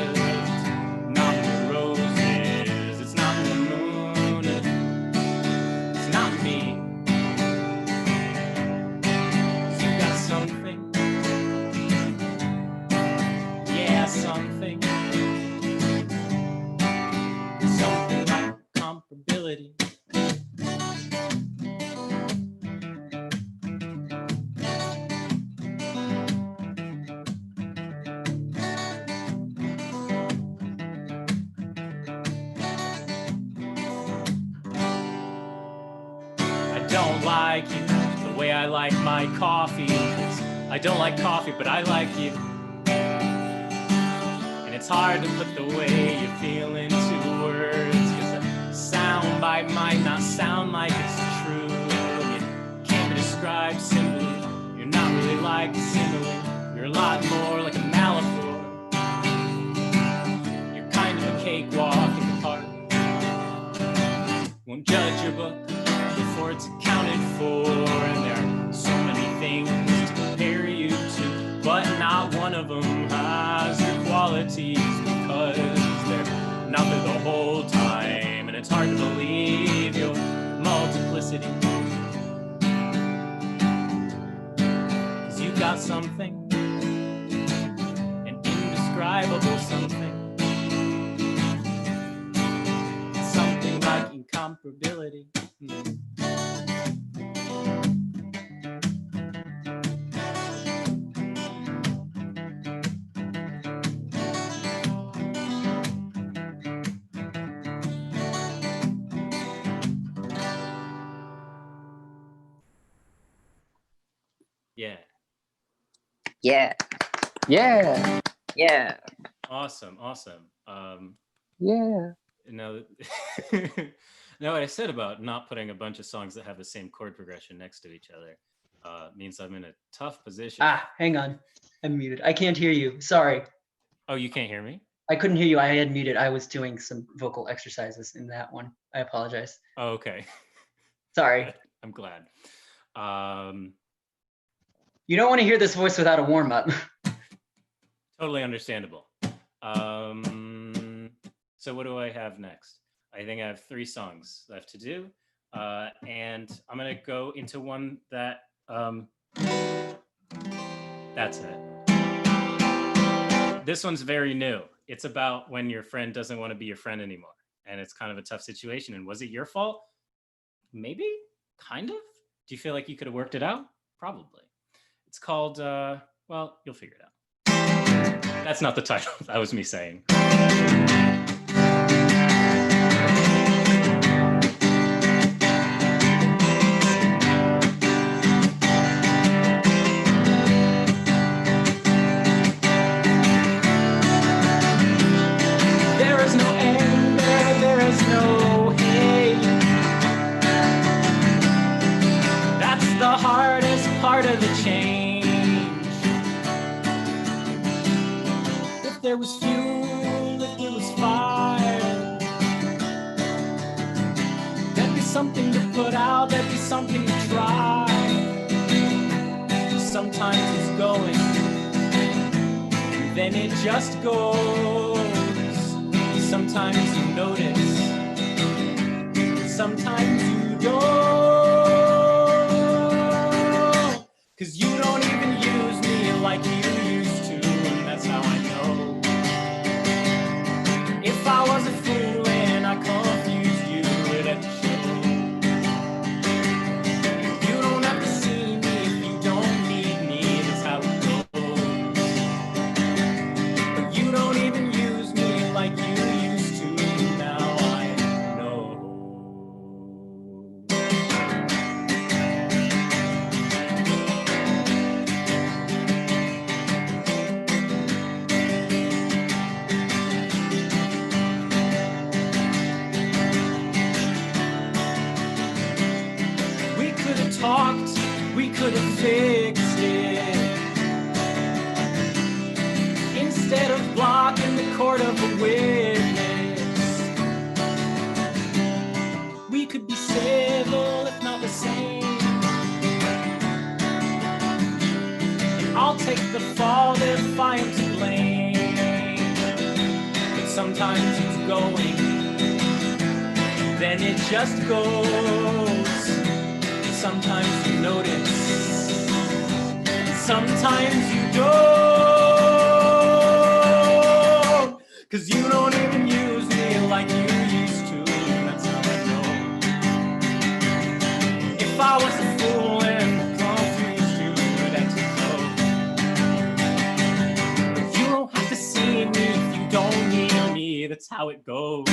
like you the way I like my coffee. I don't like coffee, but I like you. it's hard to put the way you feel into words, cause a sound bite might not sound like it's true. It can't be described simply. You're not really like a simile. You're a lot more like a metaphor. You're kind of a cakewalk in the park. Won't judge your book before it's accounted for. And there are so many things to compare you to, but not one of them has your qualities, because they're not there the whole time. And it's hard to believe your multiplicity, cause you got something, an indescribable something, something like incomparability. Yeah. Yeah. Yeah. Yeah. Awesome. Yeah. Now, now what I said about not putting a bunch of songs that have the same chord progression next to each other means I'm in a tough position. Ah, hang on. I'm muted. I can't hear you. Sorry. Oh, you can't hear me? I couldn't hear you. I had muted. I was doing some vocal exercises in that one. I apologize. Oh, okay. Sorry. I'm glad. You don't want to hear this voice without a warm-up. Totally understandable. So what do I have next? I think I have 3 songs left to do. And I'm gonna go into one that, that's it. This one's very new. It's about when your friend doesn't want to be your friend anymore. And it's kind of a tough situation. And was it your fault? Maybe, kind of. Do you feel like you could have worked it out? Probably. It's called, well, you'll figure it out. That's not the title. That was me saying. There is no end, there is no hate. That's the hardest part of the change. If there was fuel, if there was fire, there'd be something to put out, there'd be something to try. Sometimes it's going, and then it just goes. Sometimes you notice, sometimes you don't. Cause you don't even use me like you used to, and that's how I know. If I was a fool and I confused you, it'd have to show. You don't have to see me if you don't need me, that's how it goes. But you don't even use me like you used to, now I know. We could have talked, we could have fixed it. Instead of blocking the court of a witness, we could be civil if not the same. And I'll take the fault if I am to blame. But sometimes it's going, then it just goes. Sometimes you notice, sometimes you don't. Cause you don't even use me like you used to, and that's how I know. If I was a fool and confused you, that's so. But you don't have to see me if you don't need me, that's how it goes.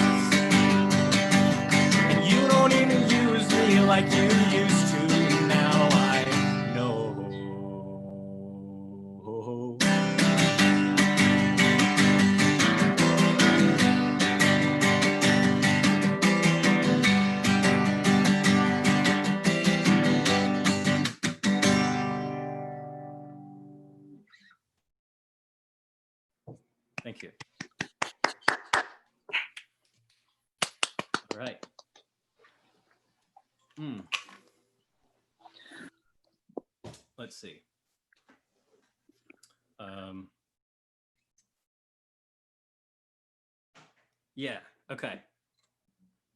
And you don't even use me like you used to, now I know. Thank you. All right. Let's see. Yeah, okay.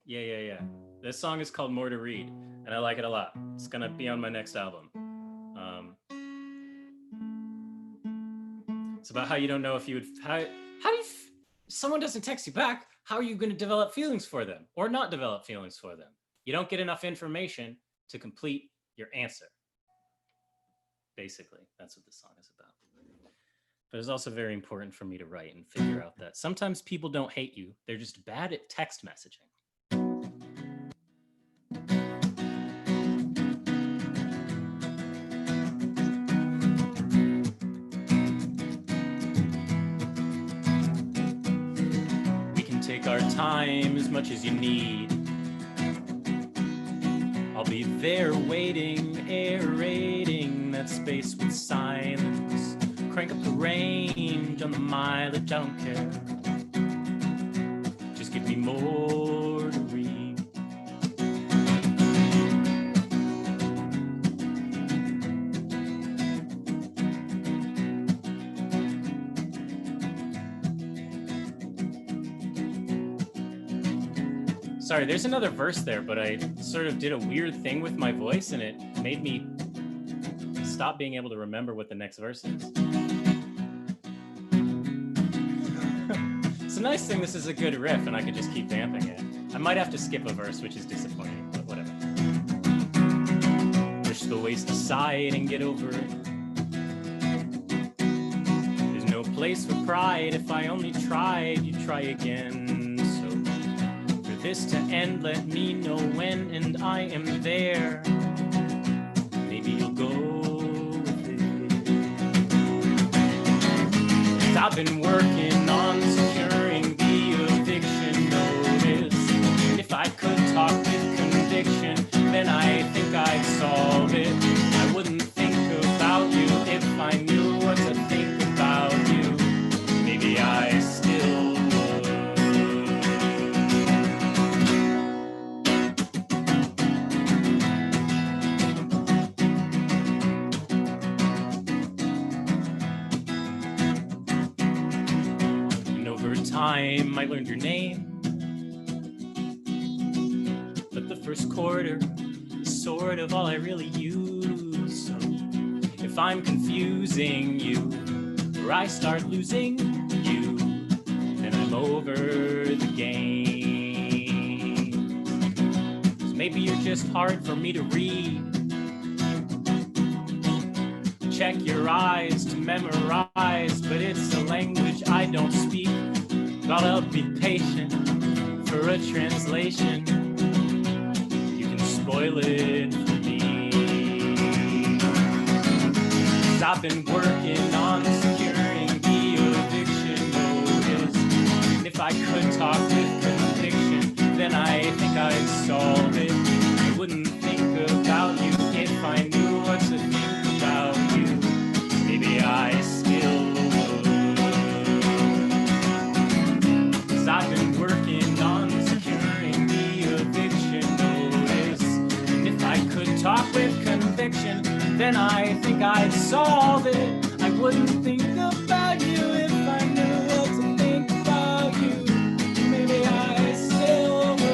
Yeah. This song is called More to Read, and I like it a lot. It's gonna be on my next album. It's about how you don't know if you would, how do you, someone doesn't text you back, how are you gonna develop feelings for them or not develop feelings for them? You don't get enough information to complete your answer. Basically, that's what this song is about. But it's also very important for me to write and figure out that sometimes people don't hate you, they're just bad at text messaging. We can take our time as much as you need. I'll be there waiting, aerating that space with silence. Crank up the range on the mileage, I don't care. Just give me more to read. Sorry, there's another verse there, but I sort of did a weird thing with my voice and it made me stop being able to remember what the next verse is. It's a nice thing this is a good riff and I could just keep vamping it. I might have to skip a verse, which is disappointing, but whatever. Push the waste aside and get over it. There's no place for pride. If I only tried, you'd try again. So for this to end, let me know when and I am there. Maybe you'll go with it. 'Cause I've been working on securing the eviction notice. And if I could talk with conviction, then I think I'd solve it. I wouldn't think about you if I knew what to think about you. Maybe I still would. And over time, I learned your name. But the first quarter is sort of all I really use. So if I'm confusing you, or I start losing you, then I'm over the game. 'Cause maybe you're just hard for me to read. Check your eyes to memorize, but it's a language I don't speak. But I'll be patient for a translation. You can spoil it for me. 'Cause I've been working on securing the eviction notice. And if I could talk with conviction, then I think I'd solve it. I wouldn't think about you if I knew what to think about you. Maybe I still would. 'Cause I've been working on securing the eviction notice. And if I could talk with conviction, then I think I'd solve it. I wouldn't think about you if I knew what to think about you. Maybe I still would.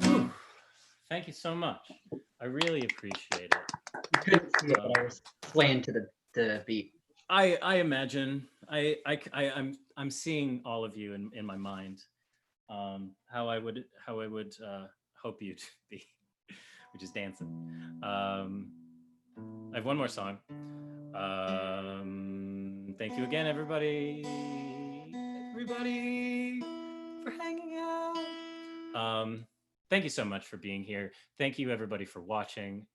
Whew. Thank you so much. I really appreciate it. You couldn't see it, but I was swaying to the beat. I imagine I'm seeing all of you in my mind. How I would hope you to be, which is dancing. I have one more song. Thank you again, everybody. everybody for hanging out. Thank you so much for being here. Thank you everybody for watching.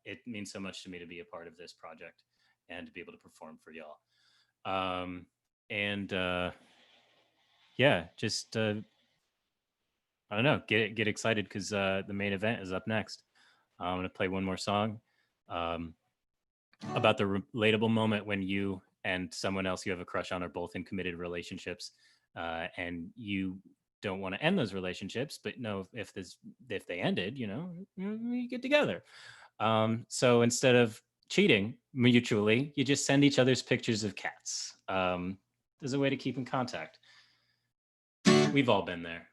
It means so much to me to be a part of this project and to be able to perform for y'all. Yeah, just I don't know, get excited because the main event is up next. I'm gonna play one more song about the relatable moment when you and someone else you have a crush on are both in committed relationships, and you don't want to end those relationships, but no, if they ended, you get together. So instead of cheating mutually, you just send each other's pictures of cats. There's a way to keep in contact. We've all been there.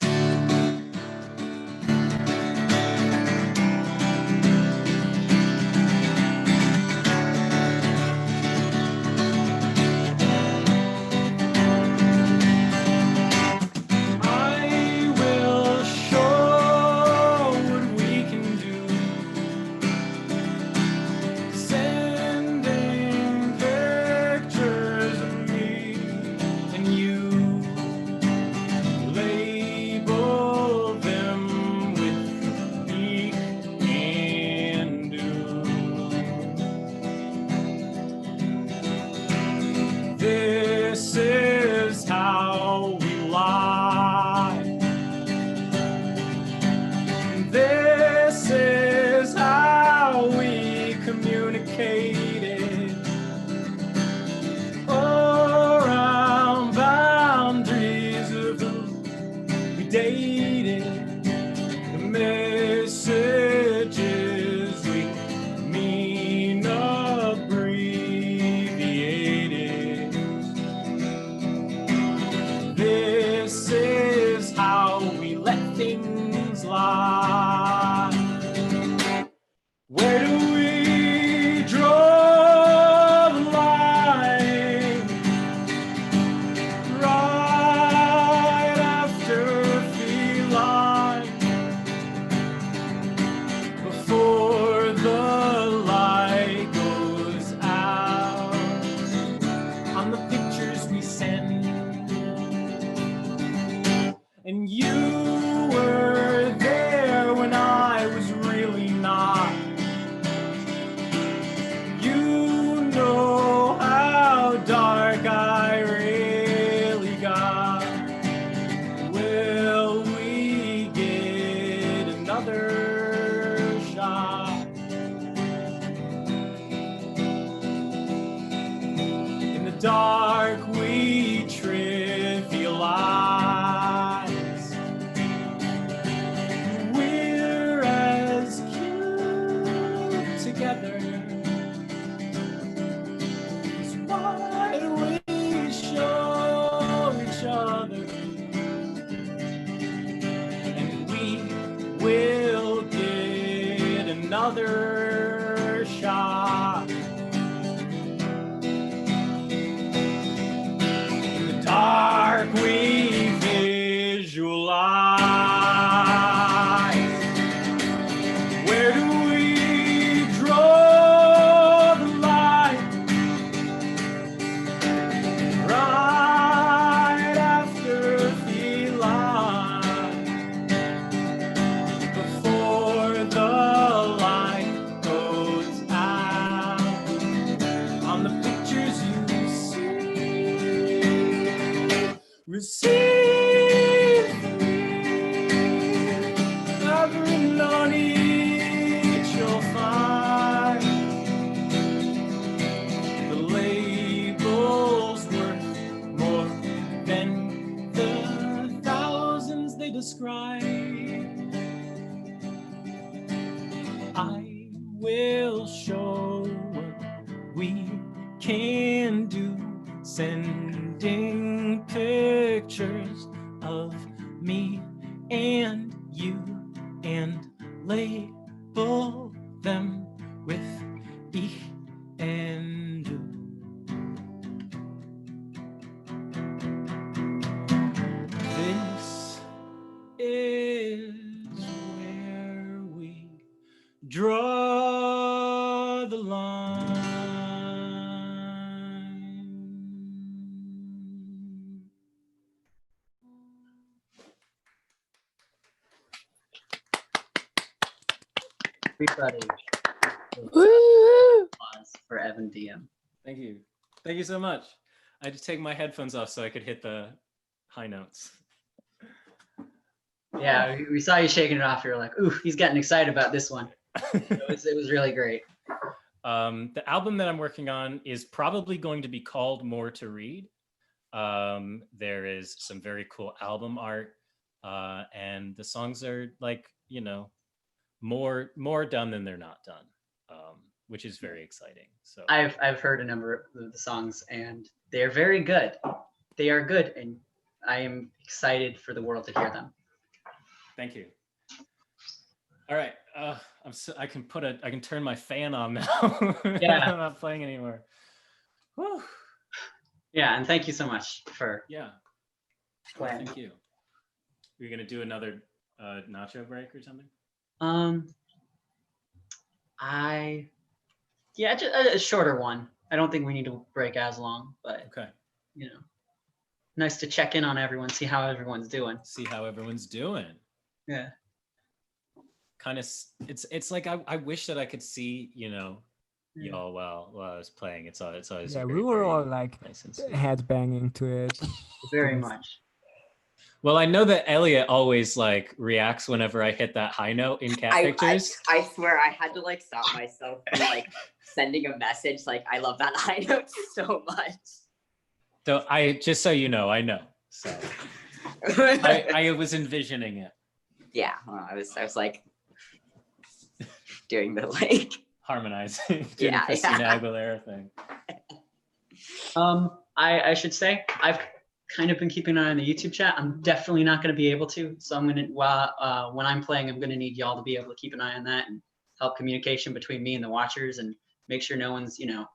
This is how we lie. This is how we communicated around boundaries of who we dated. The messages we mean abbreviated. This is how we let things lie. Where do we draw the line? Right after feline, before the light goes out on the pictures we send. And you were there when I was really not. You know how dark I really got. Will we get another shot? In the dark we trivialize. We're as cute together. It's why we show each other. And we will get another shot. In the dark we visualize. Where do we draw the line? Right after feline, before the light goes out on the pictures you see. Receive I've written on each you'll find the labels worth more than the thousands they describe. I will show what we can do, sending pictures of me and you, and label them with ich and du. This is where we draw the line. everybody. Applause for Evan Diem. Thank you. Thank you so much. I had to take my headphones off so I could hit the high notes. Yeah, we saw you shaking it off. You were like, ooh, he's getting excited about this one. It was really great. The album that I'm working on is probably going to be called More to Read. There is some very cool album art, and the songs are like, you know, more done than they're not done, which is very exciting. So I've heard a number of the songs, and they're very good. They are good, and I am excited for the world to hear them. Thank you. All right, I can turn my fan on now. Yeah. I'm not playing anymore. Whew. Yeah, and thank you so much for playing. Thank you. You're gonna do another nacho break or something? Just a shorter one. I don't think we need to break as long, but okay. You know, nice to check in on everyone, see how everyone's doing. Yeah. Kind of, it's like I wish that I could see, you know, y'all while I was playing. It's always Yeah, very, we were very all like nice and headbanging to it. Very much. Well, I know that Elliot always like reacts whenever I hit that high note in cat pictures. I swear I had to like stop myself from like sending a message like I love that high note so much. So just so you know, I know. So I was envisioning it. Yeah, I was like doing the like harmonizing, doing the Christina Aguilera thing. I should say I've kind of been keeping an eye on the YouTube chat. I'm definitely not going to be able to, so I'm gonna when I'm playing, I'm gonna need y'all to be able to keep an eye on that and help communication between me and the watchers and make sure no one's, you know,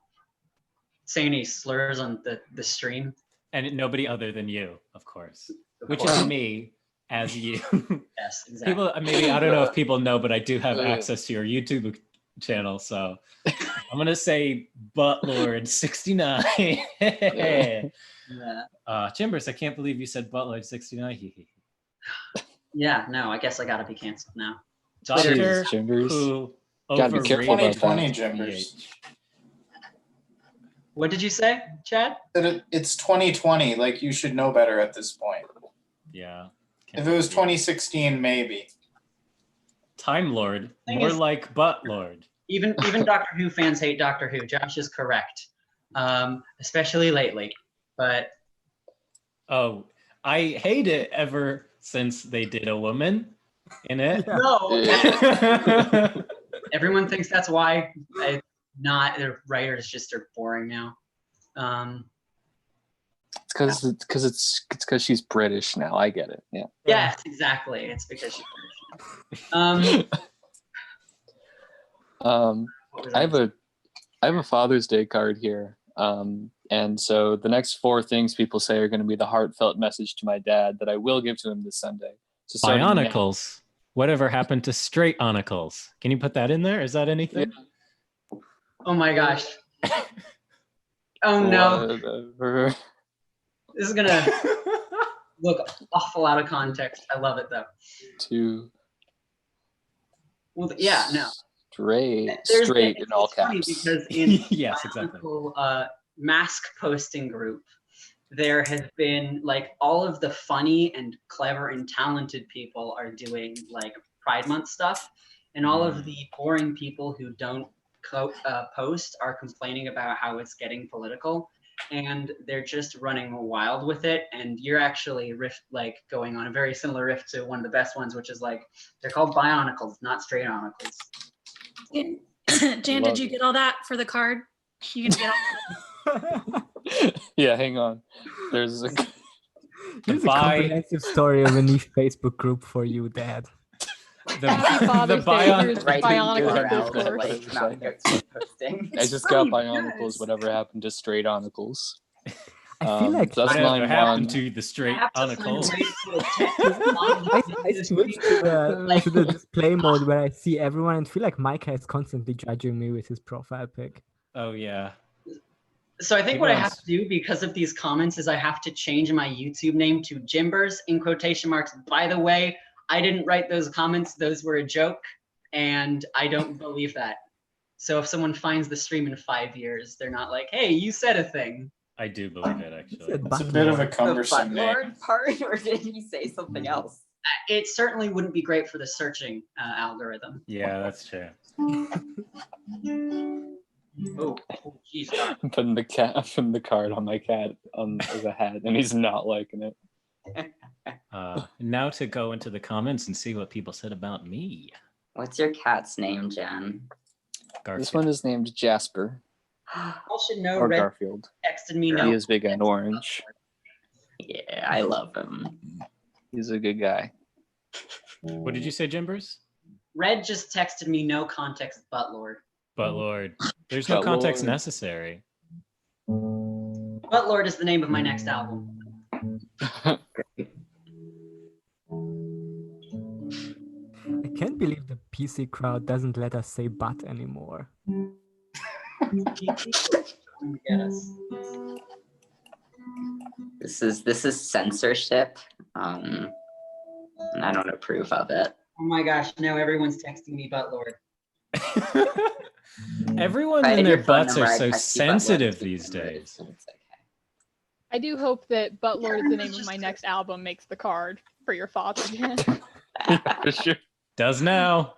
saying any slurs on the stream. And nobody other than you, of course, which is me as you. Yes, exactly. People, maybe, I don't know if people know, but I do have access to your YouTube channel, so I'm gonna say Buttlord69. Chimbers, I can't believe you said Buttlord69. Yeah, no, I guess I gotta be canceled now. Doctor Chimbers. Who Gotta be careful about 2020 that. Jimbers. What did you say, Chad? It's 2020. Like, you should know better at this point. Yeah. If it was 2016, maybe. Time Lord, more like Butt Lord. Even Doctor Who fans hate Doctor Who. Josh is correct, especially lately. But oh, I hate it ever since they did a woman in it. No, everyone thinks that's why. The writers just are boring now. It's because she's British now. I get it. Yeah. Yes, exactly. It's because she's British. I have a Father's Day card here. And so the next 4 things people say are going to be the heartfelt message to my dad that I will give to him this Sunday. So Bionicles. Whatever happened to straight onicles? Can you put that in there? Is that anything? Yeah. Oh my gosh. Oh no. Whatever. This is gonna look awful out of context. I love it though. Well, yeah, no. Straight in all caps. Because in yes, exactly. Mask posting group, there has been like all of the funny and clever and talented people are doing like Pride Month stuff, and all of the boring people who don't post are complaining about how it's getting political, and they're just running wild with it. And you're actually going on a very similar riff to one of the best ones, which is like they're called bionicles, not straight onicles. Jan, did you get all that for the card? You can get all Yeah, hang on. There's a comprehensive story of a niche Facebook group for you, Dad. Happy Father's Day, here's Right, Bionicles out, discourse. like, not posting. I just got Bionicles. Whatever happened to straight onicles? I feel like that's whatever line happened 1. to the straight onicles? I switched to the display mode where I see everyone and feel like Micah is constantly judging me with his profile pic. Oh yeah. So I think what I have to do because of these comments is I have to change my YouTube name to Jimbers in quotation marks. By the way, I didn't write those comments. Those were a joke. and I don't believe that. So if someone finds the stream in 5 years, they're not like, "Hey, you said a thing." I do believe it, actually. It's a bit of a cumbersome The name. Lord part, or did he say something else? It certainly wouldn't be great for the searching algorithm. Yeah, that's true. Oh, jeez. I'm putting the card on my cat as a hat, and he's not liking it. Now to go into the comments and see what people said about me. What's your cat's name, Jen? Garfield. This one is named Jasper. Y'all should know. Or Red Garfield. texted me. He No. is big and orange. Yeah, I love him. He's a good guy. What did you say, Jimbers? Red just texted me no context, but Lord. But Lord, there's no But context Lord. necessary. But Lord is the name of my next album. I can't believe the PC crowd doesn't let us say "but" anymore. Get us. This is censorship. And I don't approve of it. Oh my gosh, no, everyone's texting me but Lord. Everyone Right, and their your phone butts are number, I so text you, but Lord, sensitive it's these okay. days. I do hope that "But Lord" is the name of my next album makes the card for your father. Jen. For sure. Does now.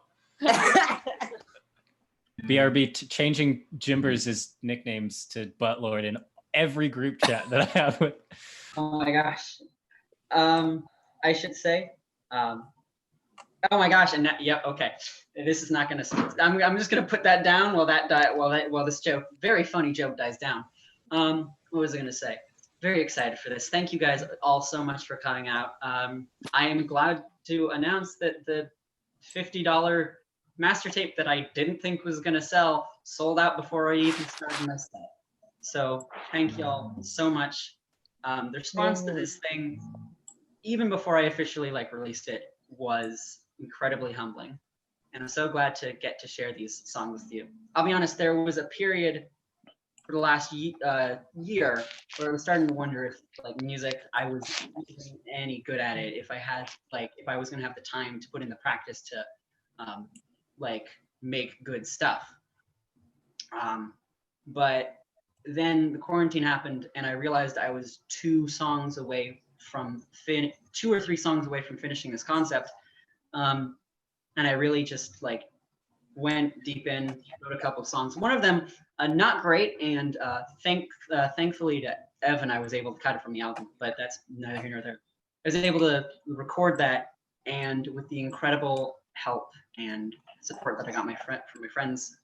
BRB changing Jimbers' nicknames to Buttlord in every group chat that I have with. Oh my gosh. I should say. Oh my gosh, and that, yep, okay. This is not gonna. I'm just gonna put that down while this joke, very funny joke, dies down. What was I gonna say? Very excited for this. Thank you guys all so much for coming out. I am glad to announce that the $50 master tape that I didn't think was gonna sell sold out before I even started my set. So thank y'all so much. The response to this thing, even before I officially released it, was incredibly humbling. And I'm so glad to get to share these songs with you. I'll be honest, there was a period for the last year where I was starting to wonder if music, I was even any good at it, if I had if I was gonna have the time to put in the practice to make good stuff. But then the quarantine happened and I realized I was 2 or 3 songs away from finishing this concept. And I really just went deep in, wrote a couple of songs. One of them, not great, and thankfully to Evan, I was able to cut it from the album, but that's neither here nor there. I was able to record that, and with the incredible help and support that I got from my friends,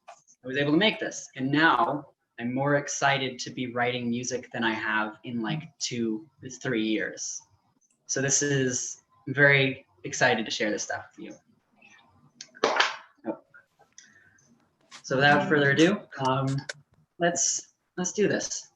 I was able to make this. And now I'm more excited to be writing music than I have in 2 to 3 years. So this is, I'm very excited to share this stuff with you. So without further ado, let's do this.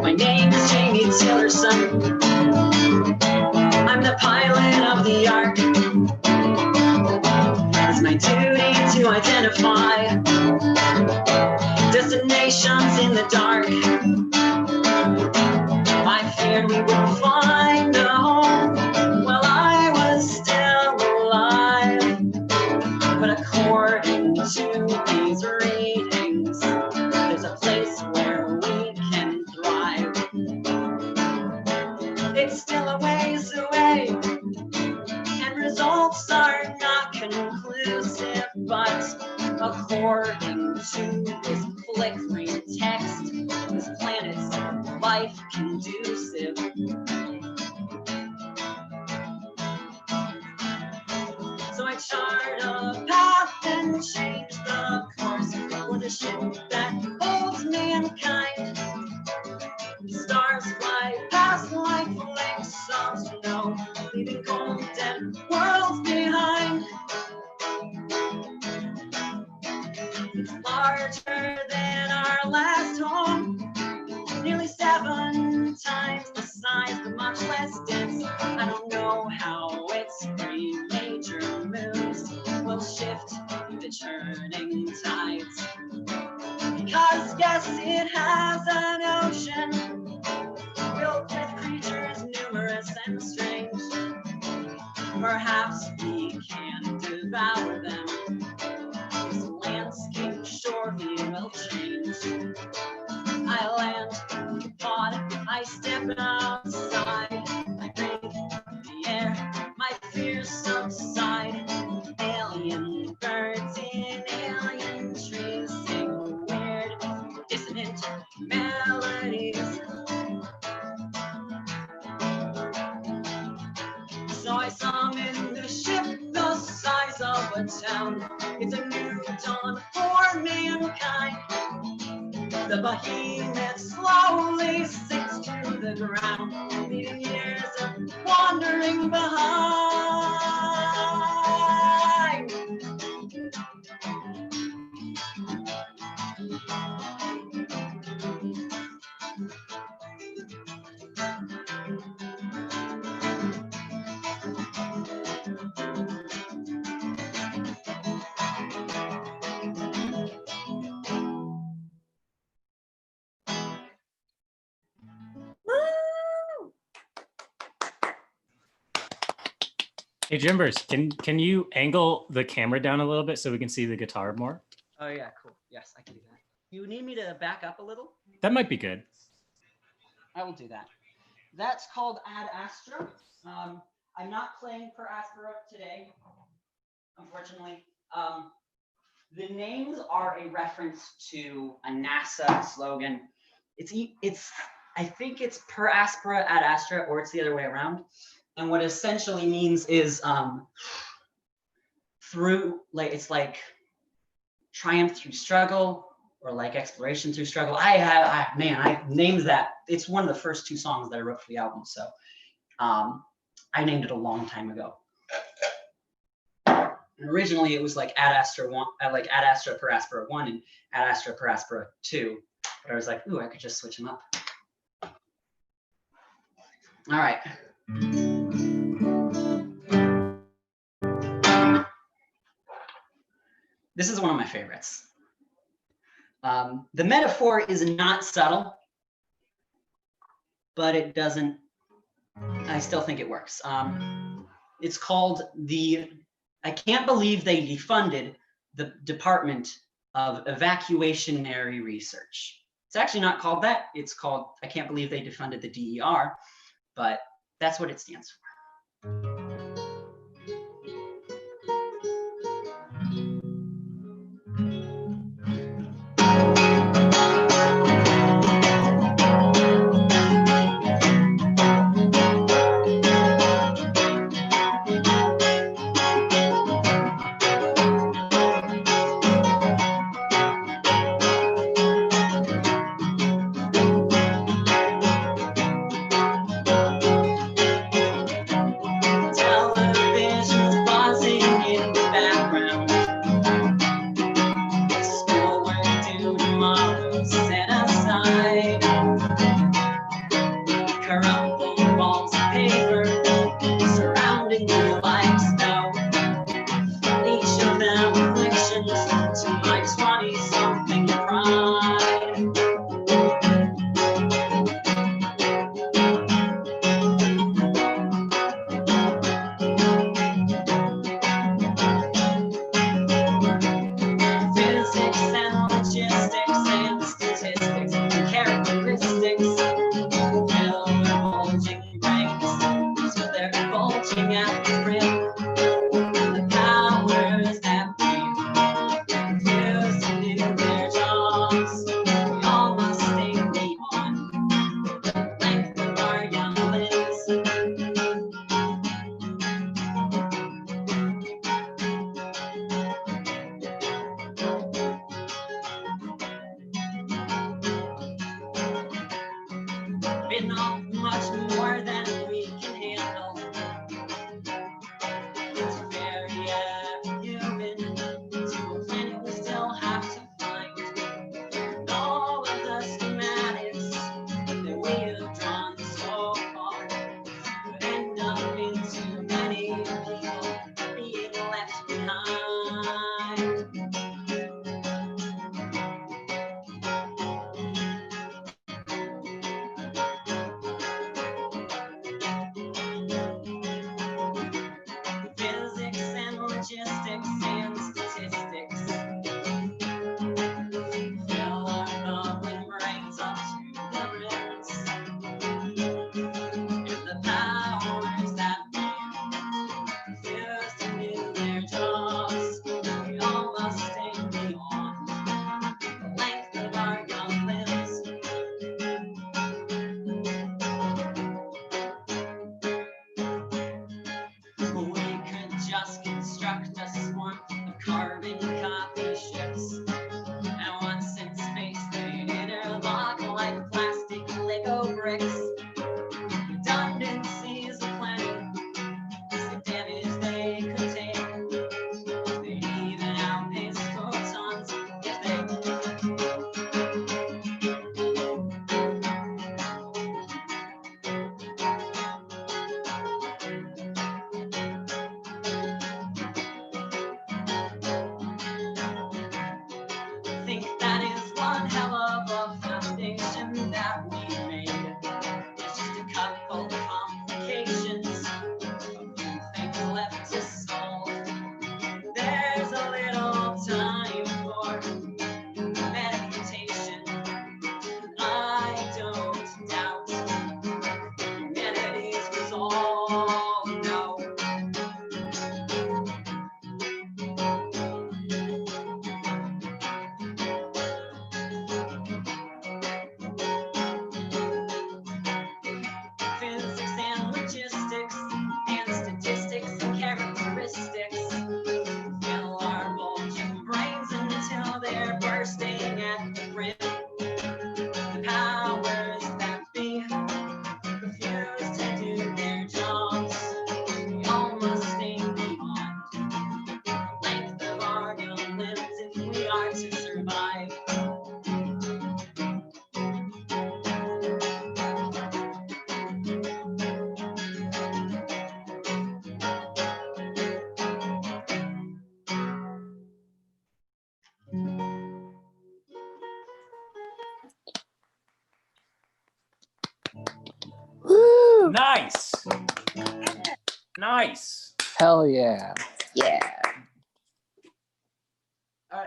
My name is Jamie Tillerson. I'm the pilot of the Ark. It's my duty to identify destinations in the dark. I feared we would find a home while I was still alive. But according to these readings, there's a place where we can thrive. It's still a ways away, and results are not conclusive, but according to this flickering text, this planet's life conducive. So I chart a path and change the course for the ship that holds mankind. Stars fly past like flames of snow, leaving cold dead worlds behind. It's larger than our last home, nearly 7 times the size, but much less dense. I don't know how it's created. perhaps we can devour them. This landscape surely will change. I land upon it, I step outside, I breathe the air, my fears subside. Alien birds in alien trees sing weird, dissonant melodies. So I summon the ship the size of a town. It's a new dawn for mankind. The behemoth slowly sinks to the ground, leaving years of wandering behind. Hey Jimbers, can you angle the camera down a little bit so we can see the guitar more? Oh yeah, cool. Yes, I can do that. You need me to back up a little? That might be good. I will do that. That's called Ad Astra. I'm not playing per Aspera today, unfortunately. The names are a reference to a NASA slogan. I think it's per Aspera Ad Astra, or it's the other way around. And what it essentially means is it's like triumph through struggle, or like exploration through struggle. I named that. It's one of the first 2 songs that I wrote for the album, so I named it a long time ago. And originally it was like Ad Astra 1, like Ad Astra per Aspera 1 and Ad Astra per Aspera 2. But I was like, ooh, I could just switch them up. All right. This is one of my favorites. The metaphor is not subtle, but it doesn't, I still think it works. It's called I can't believe they defunded the Department of Evacuationary Research. It's actually not called that. It's called, I can't believe they defunded the DER, but that's what it stands for. tricks. Redundancies of planning, the damage they contain. They even outpace photons if they think that is one hell of a foundation that we made. It's just a couple of complications, a few things left to solve. There's a little time for meditation. I don't doubt humanity's resolve. No. Physics and logistics and statistics and characteristics fill our bulging brains until they're bursting at the brim. The powers that be refuse to do their jobs. We all must think beyond the length of our young limbs if we are to survive. Nice. Nice. Hell yeah. Yeah.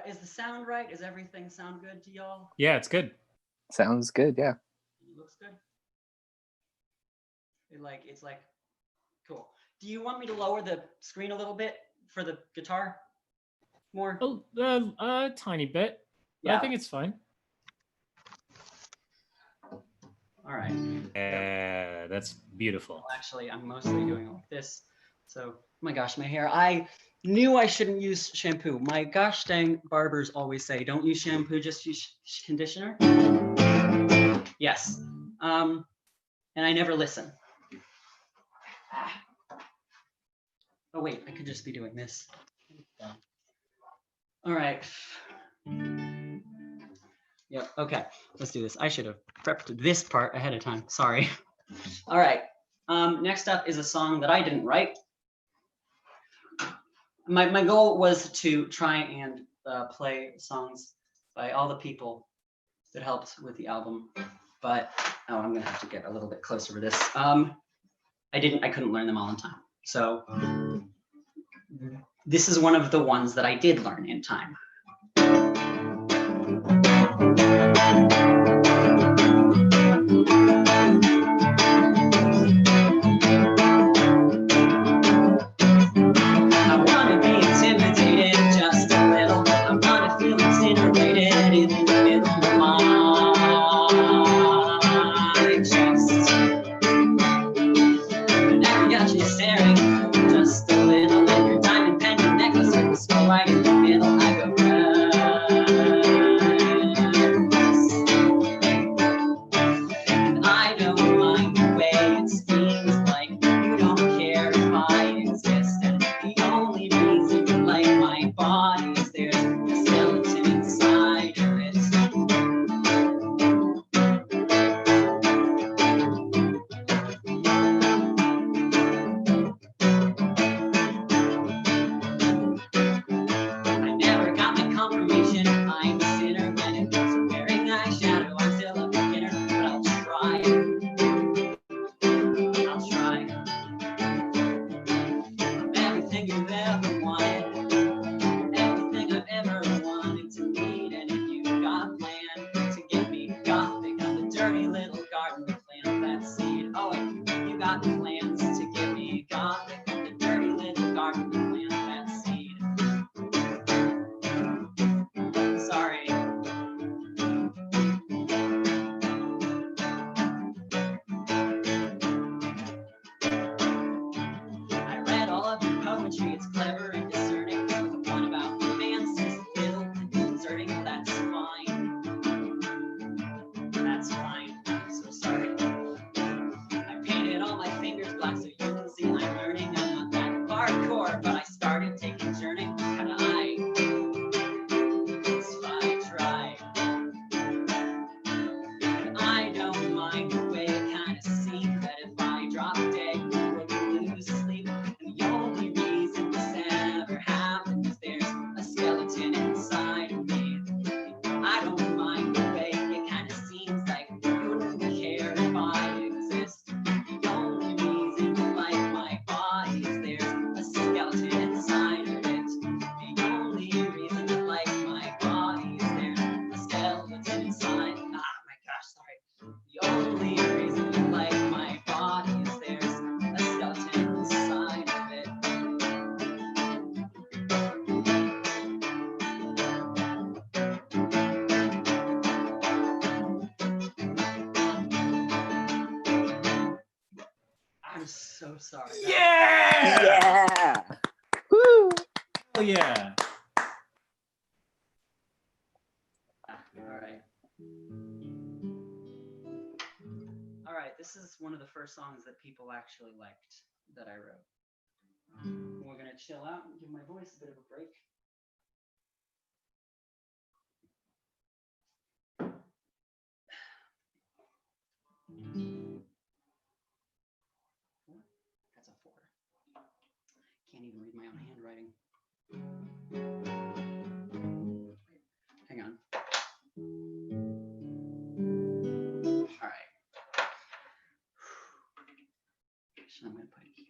Is the sound right? Is everything sound good to y'all? Yeah, it's good. Sounds good. Yeah. It looks good. It's like cool. Do you want me to lower the screen a little bit for the guitar? More? A tiny bit. But I think it's fine. All right. That's beautiful. Well, actually, I'm mostly doing it like this. So, oh my gosh, my hair. I knew I shouldn't use shampoo. My gosh dang barbers always say, don't use shampoo, just use conditioner. Yes. And I never listen. Oh wait, I could just be doing this. All right. Yep, okay, let's do this. I should have prepped this part ahead of time, sorry. All right, next up is a song that I didn't write. My goal was to try and play songs by all the people that helped with the album, but I'm gonna have to get a little bit closer to this. I couldn't learn them all in time. So this is one of the ones that I did learn in time. I wanna be intimidated just a little. I wanna feel incinerated in the middle of my chest. And now I got you staring just a little, like your diamond pendant necklace with a skull right in the middle. I go, I'm so sorry. Yeah! Yeah. Woo! Oh yeah. All right. All right, this is one of the first songs that people actually liked that I wrote. We're gonna chill out and give my voice a bit of a break. That's a 4. Can't even read my own handwriting. Hang on. All right. So I'm gonna put it here.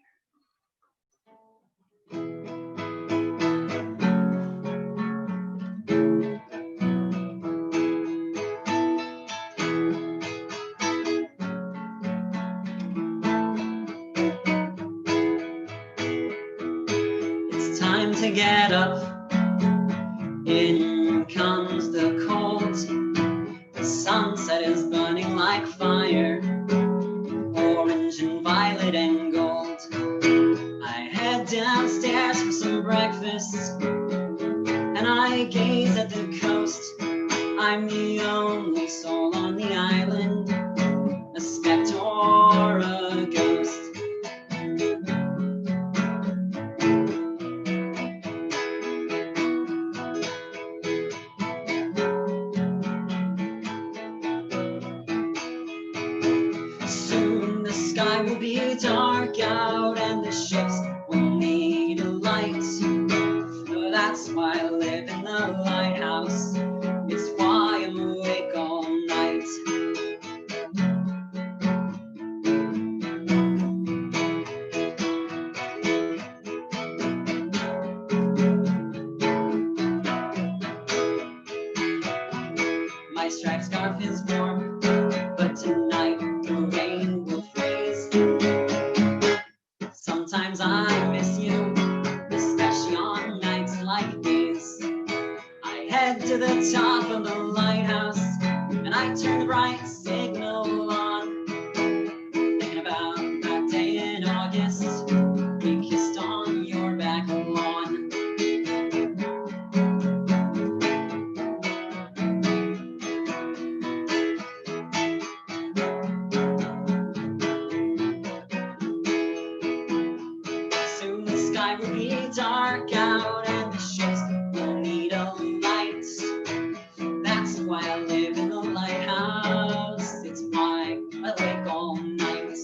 It's time to get up. In comes the cold. The sunset is burning like fire, orange and violet and gold. I head downstairs for some breakfast, and I gaze at the coast. I'm the only soul on the island, a spectre or a ghost. Soon the sky will be dark out and the ships will need a light. That's why I live in the lighthouse. It's why I'm awake all night. My striped scarf is warm, but tonight the rain will freeze. Sometimes I miss you, especially on nights like these. I head to the top of the lighthouse and I turn the bright signal on. Thinking about that day in August, we kissed on your back lawn. Soon the sky will be dark out and the ships will need a light. That's why I live in the lighthouse. It's why I wake all night.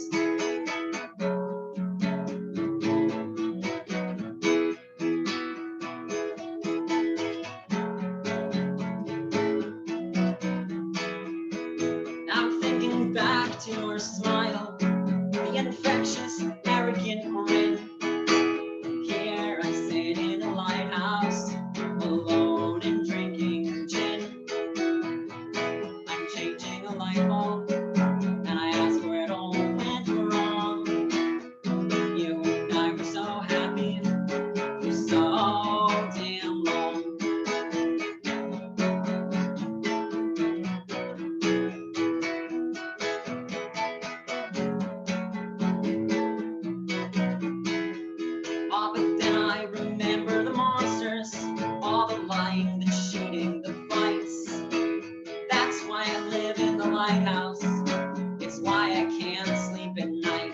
I'm thinking back to your smile, the infectious, arrogant grin. Here I sit in a lighthouse, alone and drinking gin. I'm changing a light bulb, and I ask where it all went wrong. You and I were so happy for so damn long. Oh, but then I remember the monsters, all the lying, the shooting, the fights. That's why I live in the lighthouse. It's why I can't sleep at night.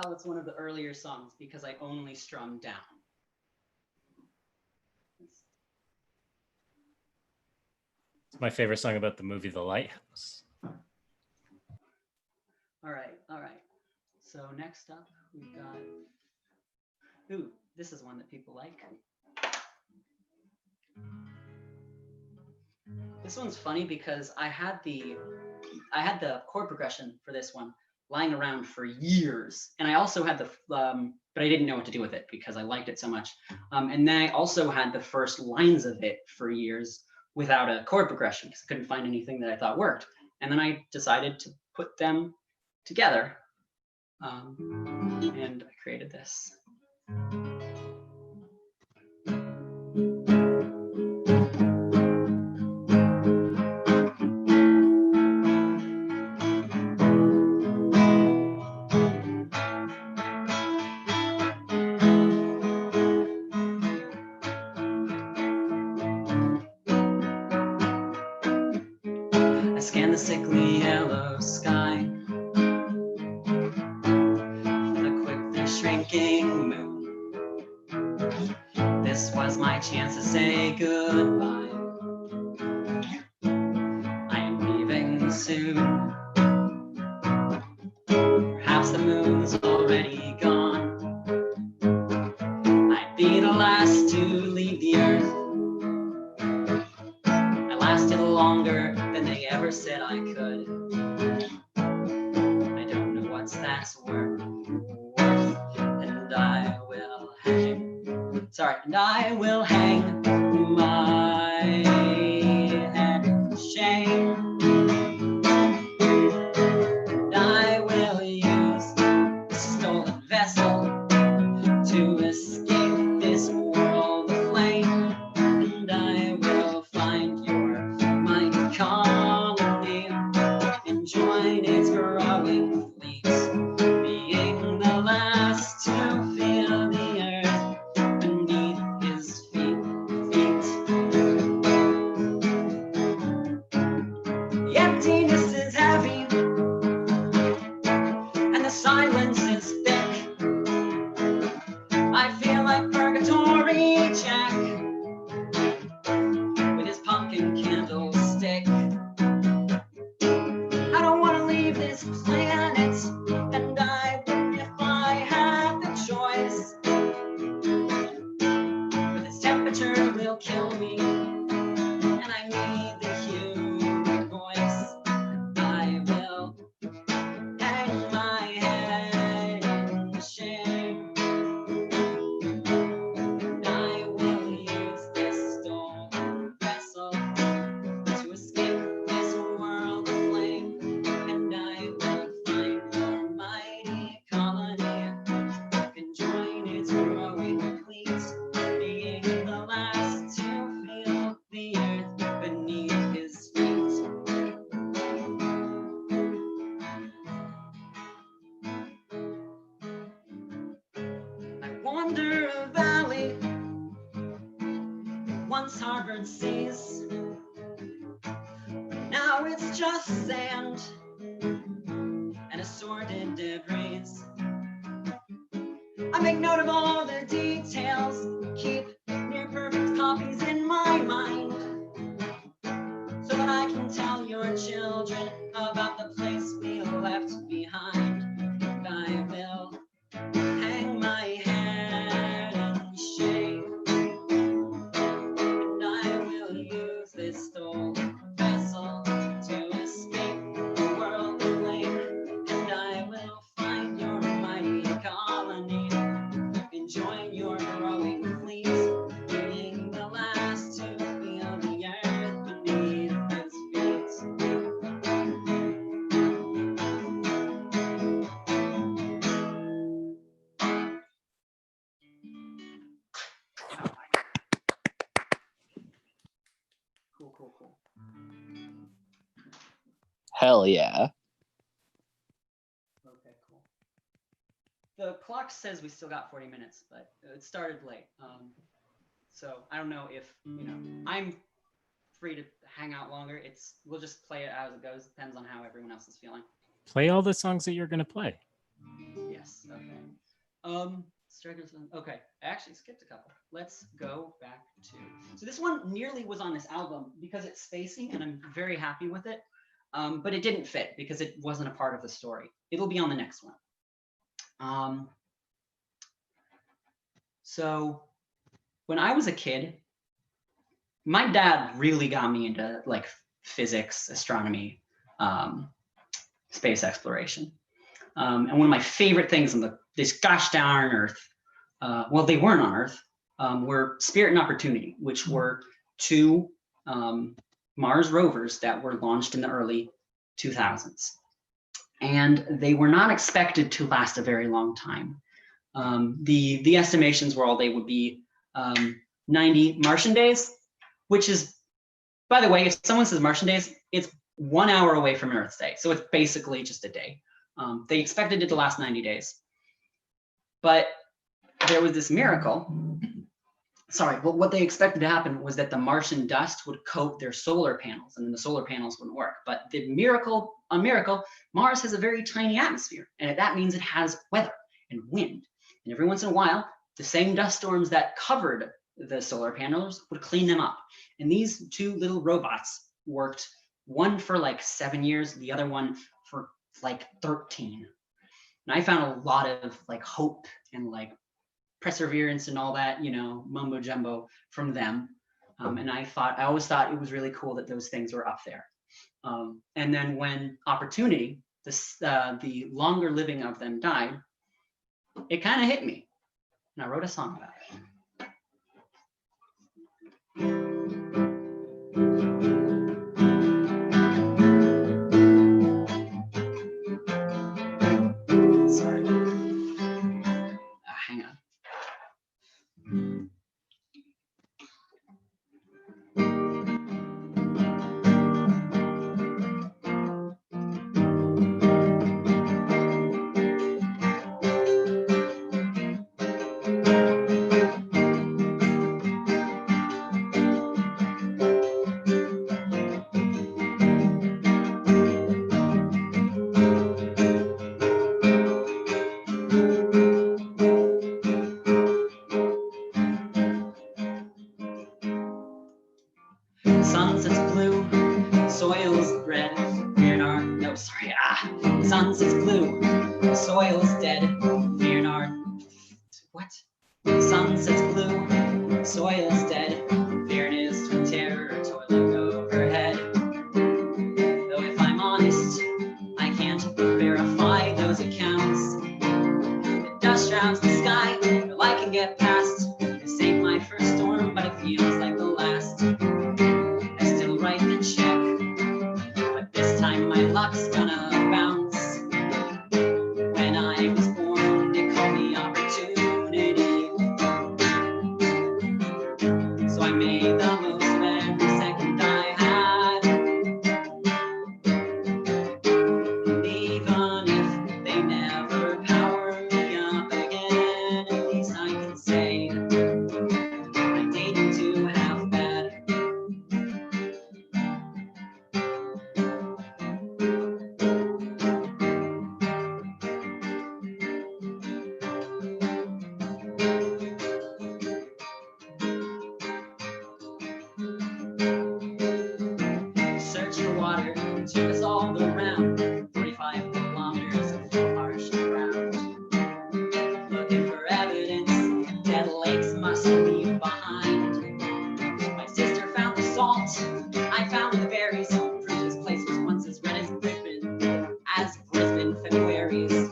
Oh, it's one of the earlier songs because I only strummed down. It's my favorite song about the movie The Lighthouse. All right, all right. So next up, we've got. Ooh, this is one that people like. This one's funny because I had the chord progression for this one lying around for years, and I also had the but I didn't know what to do with it because I liked it so much. And then I also had the first lines of it for years, without a chord progression because I couldn't find anything that I thought worked. And then I decided to put them together, and I created this. I scanned the sickly yellow sky, the quickly shrinking moon. This was my chance to say goodbye. I am leaving soon. Perhaps the moon's already gone. I'd be the last to leave the earth. I lasted longer than they ever said I could. I don't know what's that's worth, and I will hang. Sorry, and I will hang my head in shame. And I will use the stolen vessel to escape this world aflame. And I will find your mighty colony and join its growing fleets, being the last to feel the earth beneath his feet. The emptiness is heavy and the silence is thick. I feel like Purgatory Jack with his pumpkin candlestick. I don't want to leave this planet, and I wouldn't if I had the choice. But this temperature will kill me, and I need the human voice. I will hang my head in shame. And I will use this stolen vessel to escape this world aflame. And I will find your mighty colony and join its growing fleets, being the last to feel the earth beneath his feet. I wander a valley that once harbored seas, but now it's just sand and assorted debris. I make note of all the details, keep near perfect copies in my mind, so that I can tell your children about the place we left behind. And I will hang my head in shame, and I will use this stolen vessel to escape the world aflame. And I will find your mighty colony and join your growing fleet, being the last to feel the earth beneath his feet. Cool. Hell yeah. Okay, cool. The clock says we still got 40 minutes, but it started late. So I don't know if, I'm free to hang out longer. We'll just play it as it goes. Depends on how everyone else is feeling. Play all the songs that you're gonna play. Yes, okay. Okay, I actually skipped a couple. Let's go back to, so this one nearly was on this album because it's spacing and I'm very happy with it. But it didn't fit because it wasn't a part of the story. It'll be on the next one. So when I was a kid, my dad really got me into like physics, astronomy, space exploration. And one of my favorite things on this gosh darn Earth, well, they weren't on Earth, were Spirit and Opportunity, which were two Mars rovers that were launched in the early 2000s. And they were not expected to last a very long time. The estimations were all they would be 90 Martian days, which is, by the way, if someone says Martian days, it's 1 hour away from an Earth day. So it's basically just a day. They expected it to last 90 days. But there was this miracle. Sorry, but what they expected to happen was that the Martian dust would coat their solar panels, and then the solar panels wouldn't work. But the miracle, Mars has a very tiny atmosphere, and that means it has weather and wind. And every once in a while, the same dust storms that covered the solar panels would clean them up. And these two little robots worked, one for like 7 years, the other one for like 13. And I found a lot of like hope and like perseverance and all that, you know, mumbo jumbo from them. And I always thought it was really cool that those things were up there. And then when Opportunity, the longer living of them died, it kind of hit me. And I wrote a song about it. Sorry. Hang on. Sunset's blue, soil's red, sunset's blue, soil's dead, what? Sunset's blue, soil's dead, fearness to terror, toiling overhead. Though if I'm honest, I can't verify those accounts. The dust shrouds the sky, no light can get past. This ain't my first storm, but it feels like the last. I still write the check, but this time my luck's gonna bounce. When I was born, they called me Opportunity. So I made the most of every second I had. And even if they never power me up again, at least I can say I didn't do half bad. Search for water, took us all around 45 kilometers of harsh ground. Looking for evidence, dead lakes must leave behind. My sister found the salt, I found the berries. Proof this place was once as red as Brisbane February's.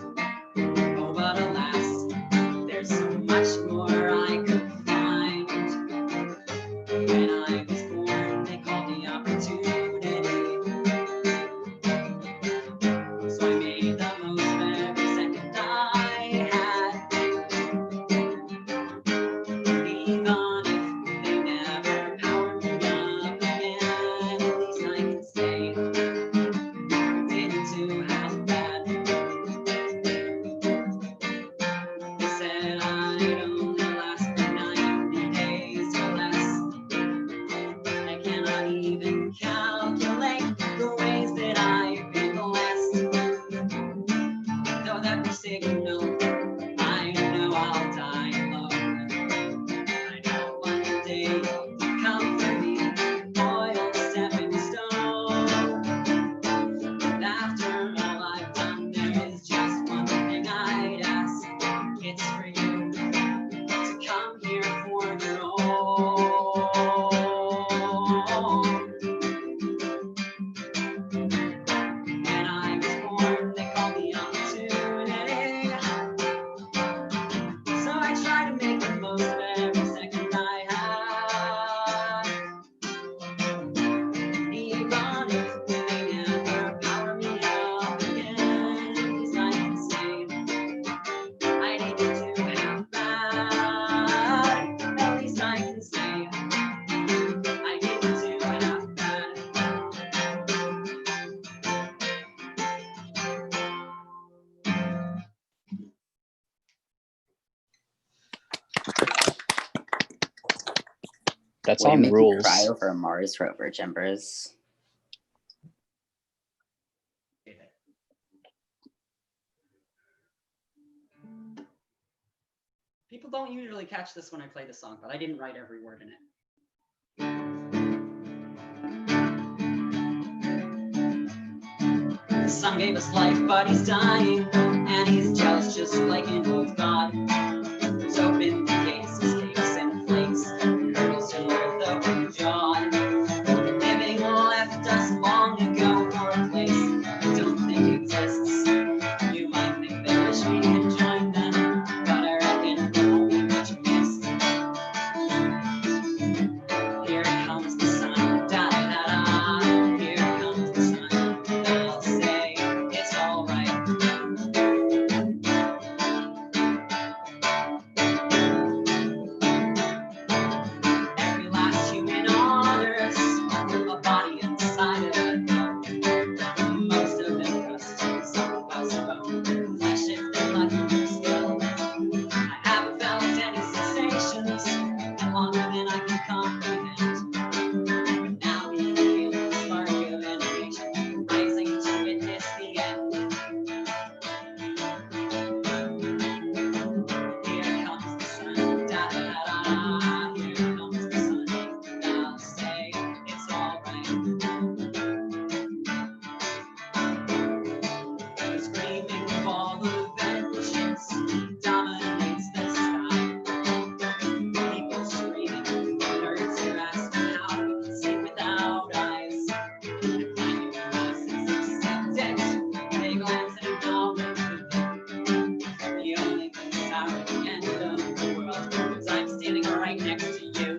Oh, but alas, there's so much more I could find. When I was born, they called me Opportunity. So I made the most of every second I had. Even if they never power me up again, at least I can Will you song make me rules. cry over a Mars rover, Jimbers? People don't usually catch this when I play the song, but I didn't write every word in it. The sun gave us life, but he's dying, and he's jealous just like an old god. Who's opened the gates, escapes and flakes, hurdles to earth open jawed. The living left us long ago for a place I don't think exists. You might think they wish we had joined them, but I reckon we're only much missed. Here comes the sun, da da da. Here comes the sun. They'll say it's alright. Every last human on earth, a body inside of it. Most of them rust, some of us bone. Flesh is their lucky skill. I haven't felt any sensations longer than I can comprehend. But now we feel the spark of animation rising to witness the end. Here comes the sun, da da da da. Here comes the sun. I'll say it's alright. The screaming ball of vengeance dominates the sky. People screaming, nerds are asking how we can see without eyes. And finding the masses accept it. They glance and acknowledge the only thing that's out at the end of the world is I'm standing right next to you.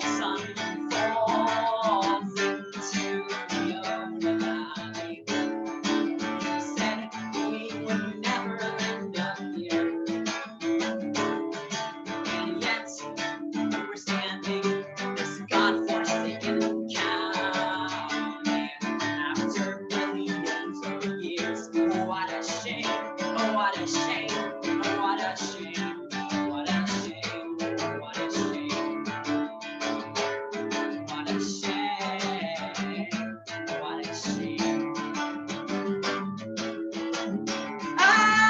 Sun falls into the overnight. You said we would never end up here, and yet we're standing in this godforsaken county after billions of years. Oh, what a shame! Oh, what a shame! Oh, what a shame! What a shame! What a shame! What a shame! What a shame! Ah!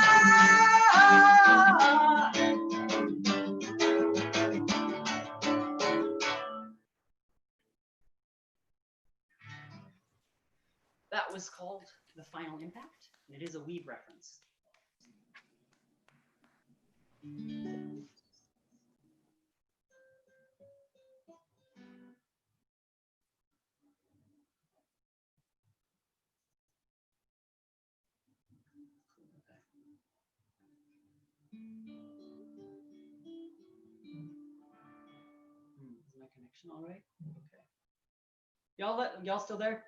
That was called The Final Impact, and it is a Weeb reference. Is my connection all right? Okay. Y'all still there?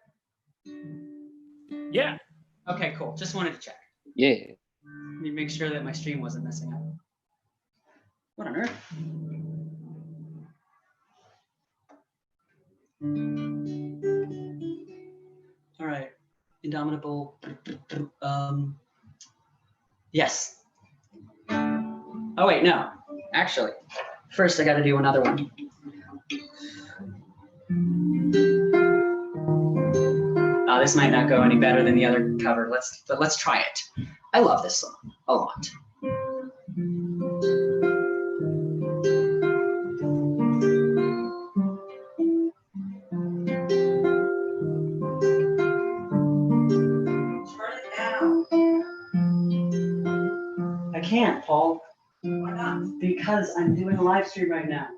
Yeah. Okay, cool. Just wanted to check. Yeah. Let me make sure that my stream wasn't messing up. What on earth? All right. Indomitable. Yes. Oh, wait, no. Actually, first I got to do another one. This might not go any better than the other cover. Let's try it. I love this song a lot. Turn it down. I can't, Paul. Why not? Because I'm doing a live stream right now.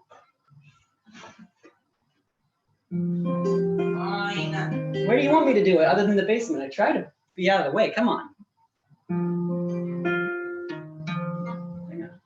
Fine. Where do you want me to do it other than the basement? I try to be out of the way. Come on. Hang on.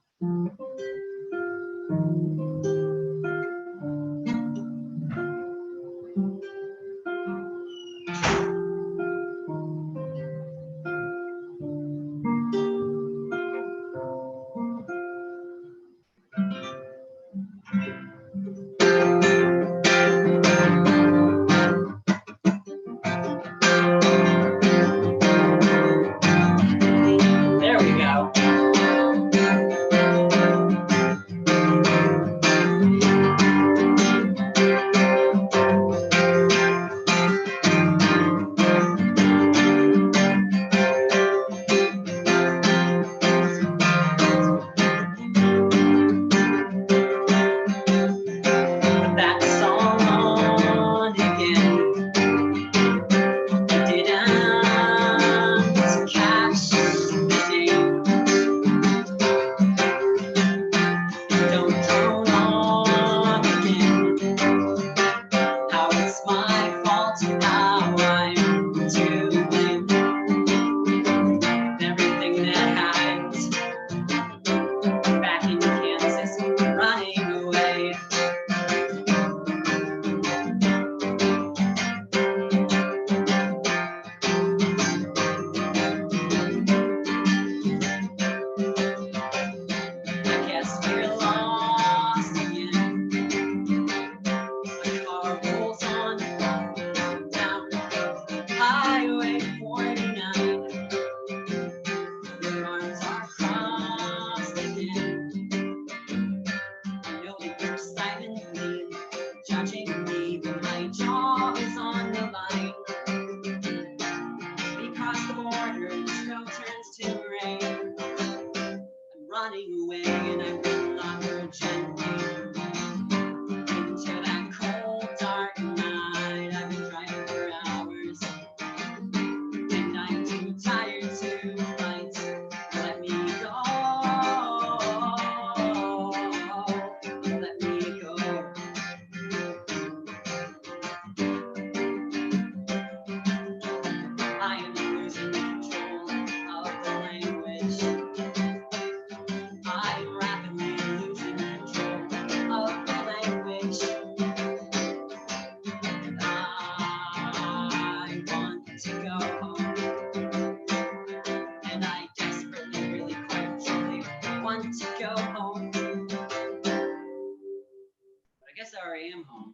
I am home.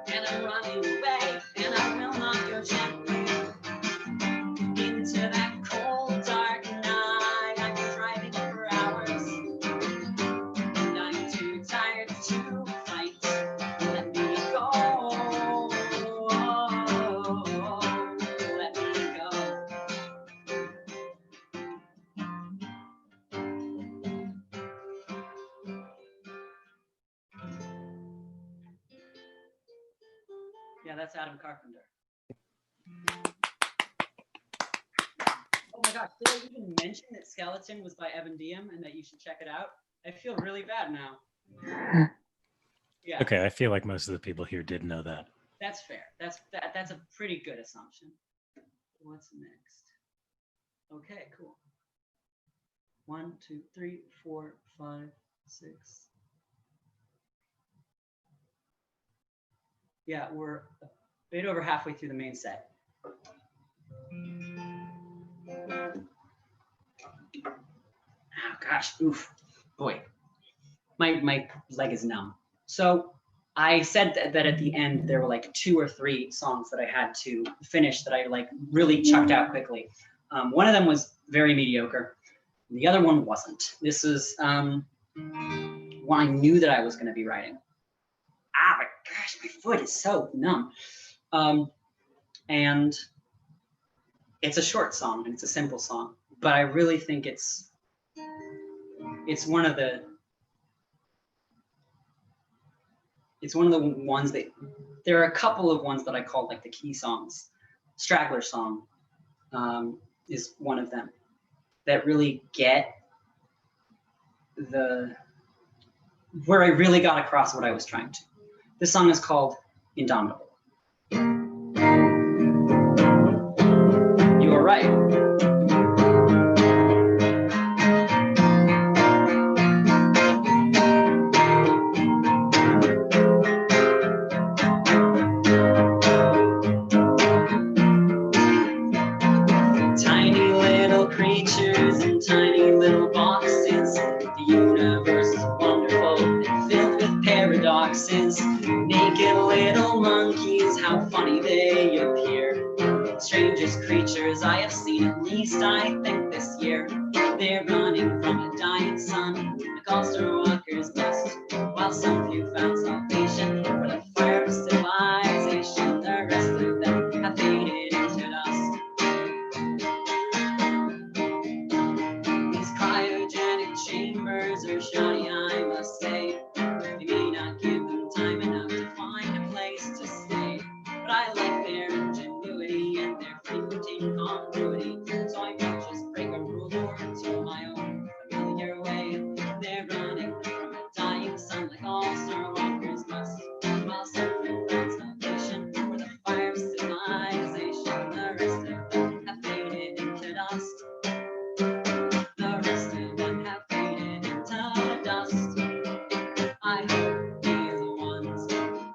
And I'm running away, and I will not go gently into that cold, dark night. I've been driving for hours, and I'm too tired to fight. Let me go. Let me go. Yeah, that's Adam Carpenter. Oh my gosh, did I even mention that Skeleton was by Evan Diem and that you should check it out? I feel really bad now. Yeah, Okay, I feel like most of the people here did know that. that's fair. That's a pretty good assumption. What's next? Okay, cool. 1, 2, 3, 4, 5, 6. Yeah, we're a bit over halfway through the main set. Oh gosh, oof, boy, my leg is numb. So I said that at the end there were like 2 or 3 songs that I had to finish that I like really chucked out quickly. One of them was very mediocre. The other one wasn't. This is one I knew that I was going to be writing. Ah, my gosh, my foot is so numb. And it's a short song and it's a simple song, but I really think it's one of the ones that there are a couple of ones that I call like the key songs. Straggler Song is one of them that really get where I really got across what I was trying to. This song is called Indomitable. You are right. Tiny little creatures in tiny little boxes. The universe is wonderful and filled with paradoxes. Naked little monkeys, how funny they appear. Strangest creatures I have seen, at least I think this year. They're running from a dying sun, like all star walkers must. While some few found salvation for the fire of civilization, the rest of them have faded into dust. These cryogenic chambers are shoddy, I must say. They may not give them time enough to find a place to stay, but I like their ingenuity and their frequenting congruity. So I might just break a rule or two my own familiar way. They're running from a dying sun like all star walkers must. While some few found salvation for the fire of civilization, the rest of them have faded into dust. The rest of them have faded into dust. I hope these ones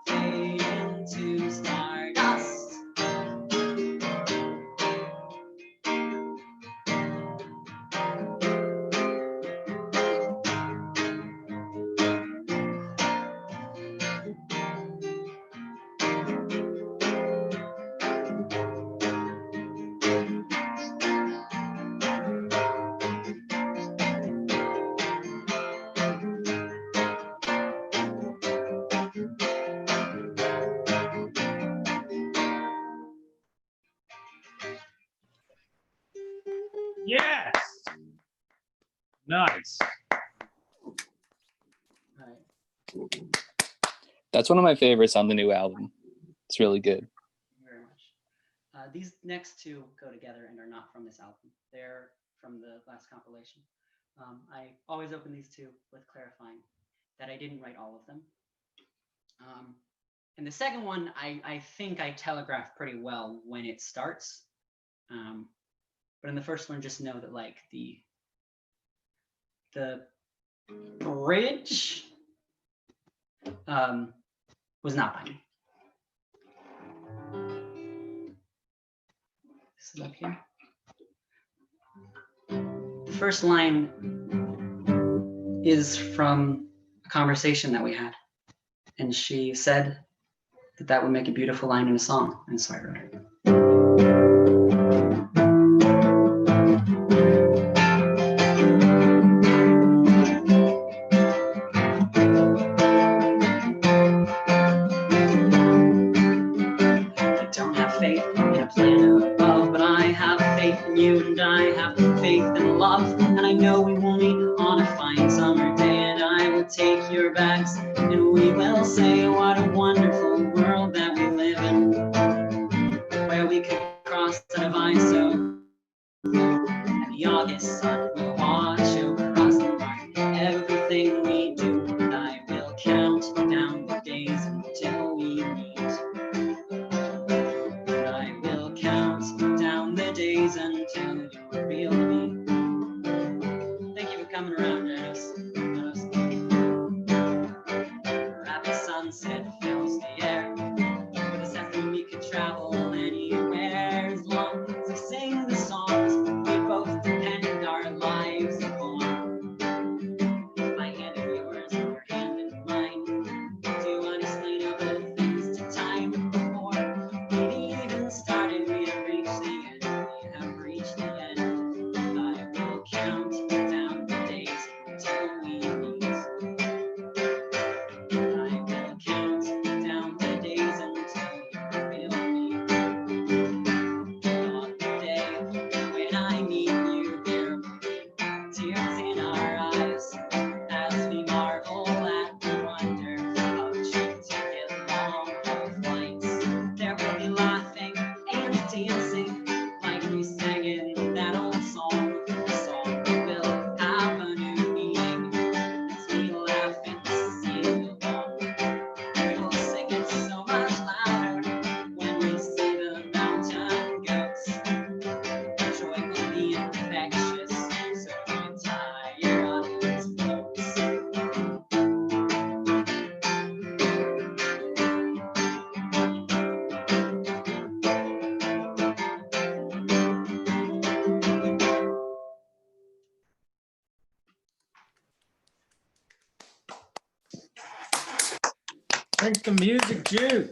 fade into stardust. Yes. Nice. That's one of my favorites on the new album. It's really good. Thank you very much. These next 2 go together and are not from this album. They're from the last compilation. I always open these 2 with clarifying that I didn't write all of them. And the second one, I think I telegraph pretty well when it starts. But in the first one, just know that like the bridge was not by me. Is it up here? The first line is from a conversation that we had. And she said that that would make a beautiful line in a song. And so I wrote it. I don't have faith in a plan above, but I have faith in you, and I have faith in love. And I know we will meet on a fine summer day, and I will take your bags, and we will say what a wonderful world that we live in, where we could cross the divine zone, and the August sun will watch over us. Everything we do, and I will count down the days until we meet. And I will count down the days until you're real to me. Thank you for coming around, Dennis. Rapid sunset fills the air. With a second we could travel anywhere, as long as we sing the songs we both depend our lives upon. My hand in yours, your hand in mine. Do honestly know the things to time before we even started, we have reached the end. We have reached the end. I will count down the days until we meet. I will count down the days until you feel me. On the day when I meet you, there will be tears in our eyes as we marvel at the wonder of true ticket long haul flights. There will be laughing and dancing like we sang in that old song. The song will have a new meaning as we laugh and sing along. We will sing it so much louder when we see the mountain goats. The joy will be infectious, so the entire audience floats. Drink the music juice.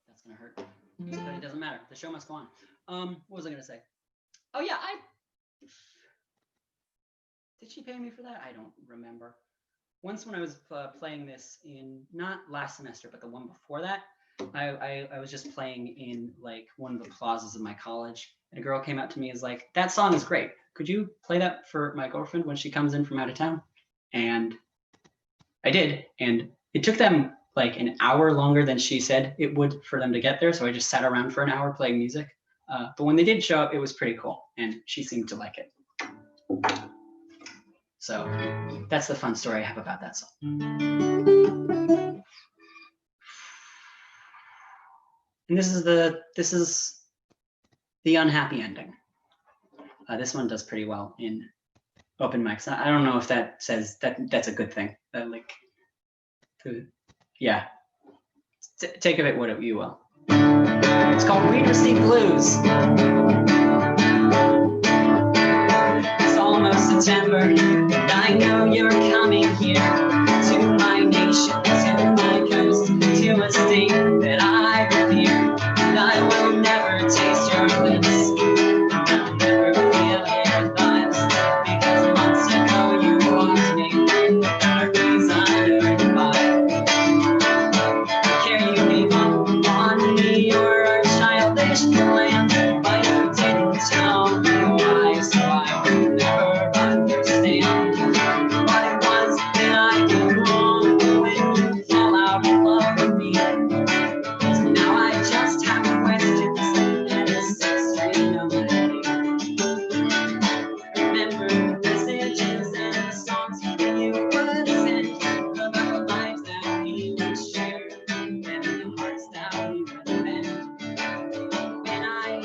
That's gonna hurt, but it doesn't matter. The show must go on. What was I gonna say? Oh yeah, did she pay me for that? I don't remember. Once when I was playing this in, not last semester, but the one before that, I was just playing in like one of the plazas of my college, and a girl came up to me and was like, "That song is great. Could you play that for my girlfriend when she comes in from out of town?" And I did, and it took them like an hour longer than she said it would for them to get there. So I just sat around for an hour playing music. But when they did show up, it was pretty cool, and she seemed to like it. So that's the fun story I have about that song. And this is the unhappy ending. This one does pretty well in open mics. I don't know if that says that's a good thing. Yeah, take of it what you will. It's called Read Receipt Blues. It's almost September, and I know you're coming here to my nation, to my coast, to a state that I revere. And I will never taste your lips, and I'll never feel your thighs, because months ago you walked me in the darkness under the fire. Care you gave up on me, you're a childish land, but you didn't tell me why, so I will never understand what it was that I did wrong when you fell out of love with me. 'Cause now I just have questions and a six-string melody. Remember the messages and the songs that you would send about the lives that we would share and the hearts that we would bend. When I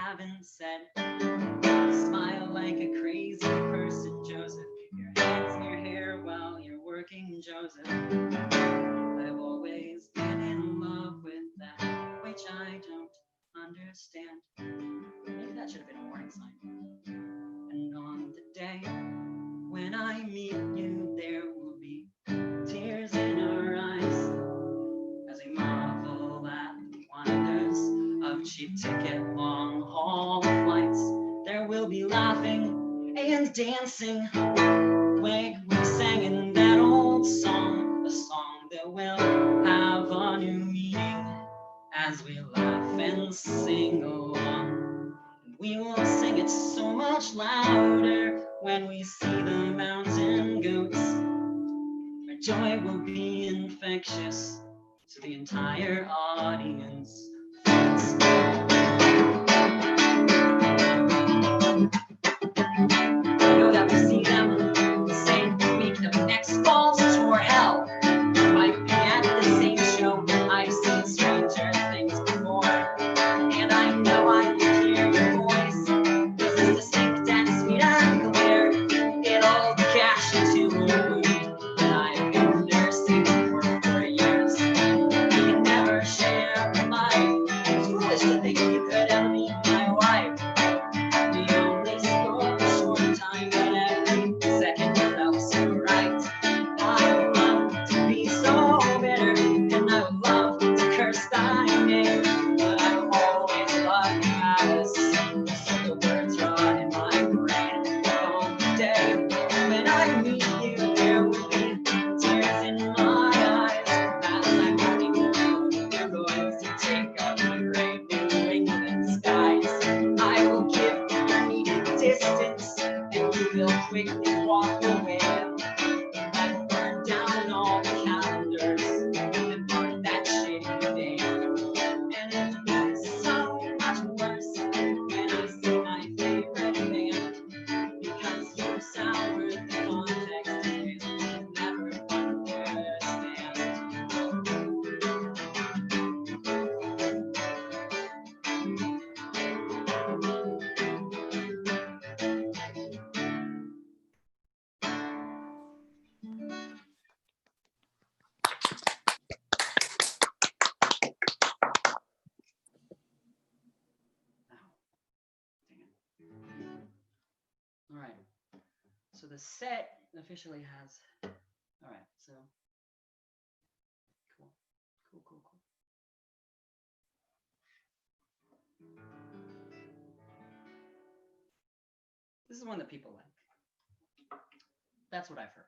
haven't said. You smile like a crazy person, Joseph. Your head's in your hair while you're working, Joseph. I've always been in love with that, which I don't understand. Maybe that should have been a warning sign. And on the day when I meet you, there will be tears in our eyes as we marvel at the wonders of cheap ticket long haul flights. There will be laughing and dancing like we sang in that old song, a song that will have a new meaning as we laugh and sing along. And we will sing it so much louder when we see the mountain goats. Our joy will be infectious, so the entire audience floats. I know that we see them the same week of next fall's tour. Hell, we might be at the same show. I've seen stranger things before, and I know I will hear your voice, 'cause it's distinct and sweet and clear. It'll cash into a wound that I've been nursing for years. We can never share a life. It's foolish to think you could ever be my wife. We only spoke a short time, but every second felt so right. I would love to be so bitter, and I would love to curse thy name, but I will always love you as, so the words rot in my brain. On the day when I meet you, there will be tears in my eyes as I'm walking through. You're going to take up the great New England skies. I will give you needed distance, and you will quickly walk away. I burn down all the calendars that mark that shitty day. And it gets so much worse when I see my favorite band, because you sour the context in ways you'll never understand. All right. So the set officially has. All right. So cool, cool, cool, cool. This is one that people like. That's what I've heard.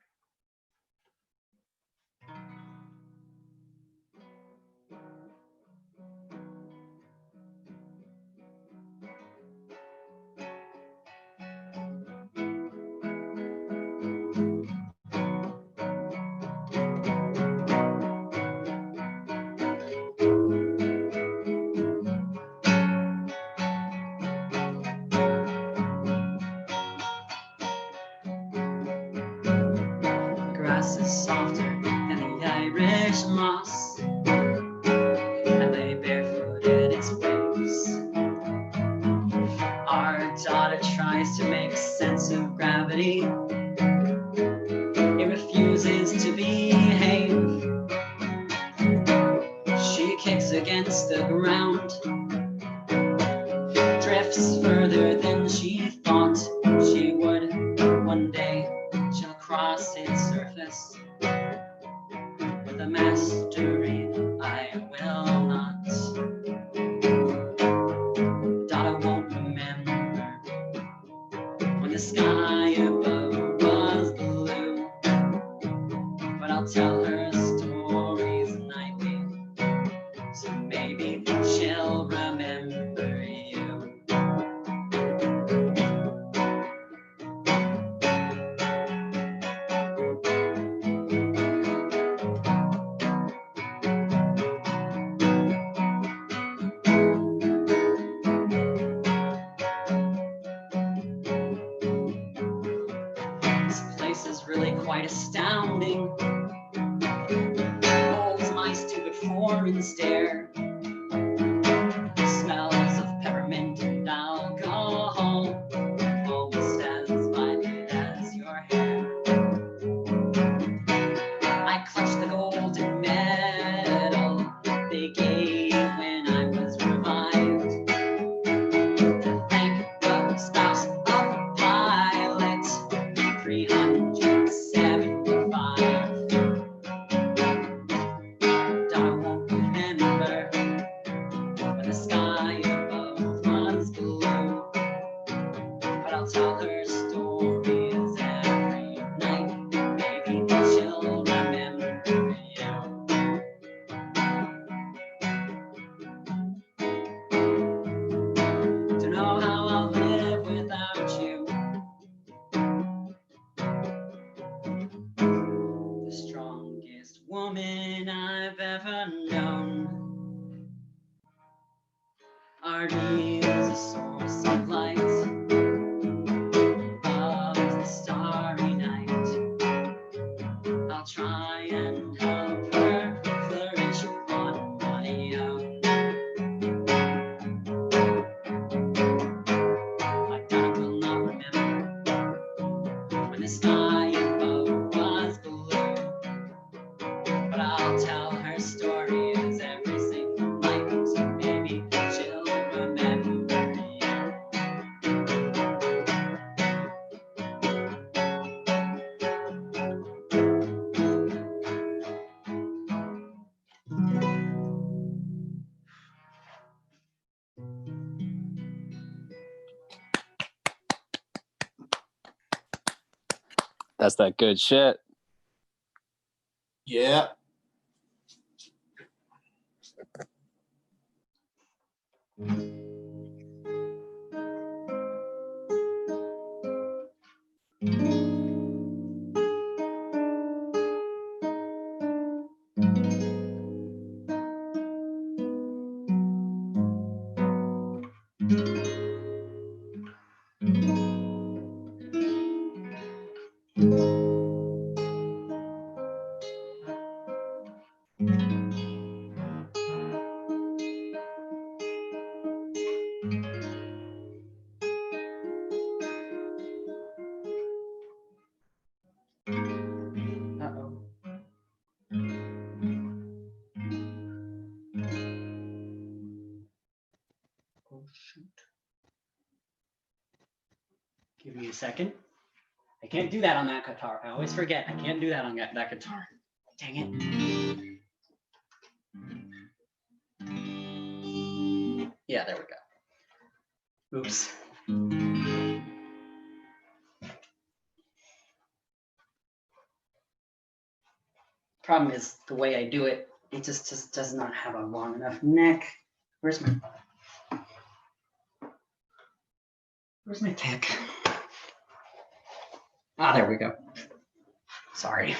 The grass is softer than the Irish moss, and lay barefoot in its waves. Our daughter tries to make sense of gravity. It refuses to behave. She kicks against the ground, drifts further than she thought she would. One day she'll cross its surface with a mastery I will not. Daughter won't remember when the sky above was blue, but I'll tell her stories nightly, so maybe she'll remember you. This place is really quite astounding. Holds my stupid foreign stare. Smells of peppermint and algae. I'll tell her stories every night. Maybe she'll remember you. Don't know how I'll live without you. The strongest woman I've ever known. Art is a source of light above the starry night. I'll try and help her flourish on my own. My daughter will not remember when the sky above was blue, but I'll tell her stories every single night, so maybe she'll remember you. That's that good shit. Yeah. Uh-oh. Oh, shoot. Give me a second. I can't do that on that guitar. I always forget. I can't do that on that guitar. Dang it. Yeah, there we go. Oops. Problem is the way I do it, it just does not have a long enough neck. Where's my pick? Ah, there we go. Sorry.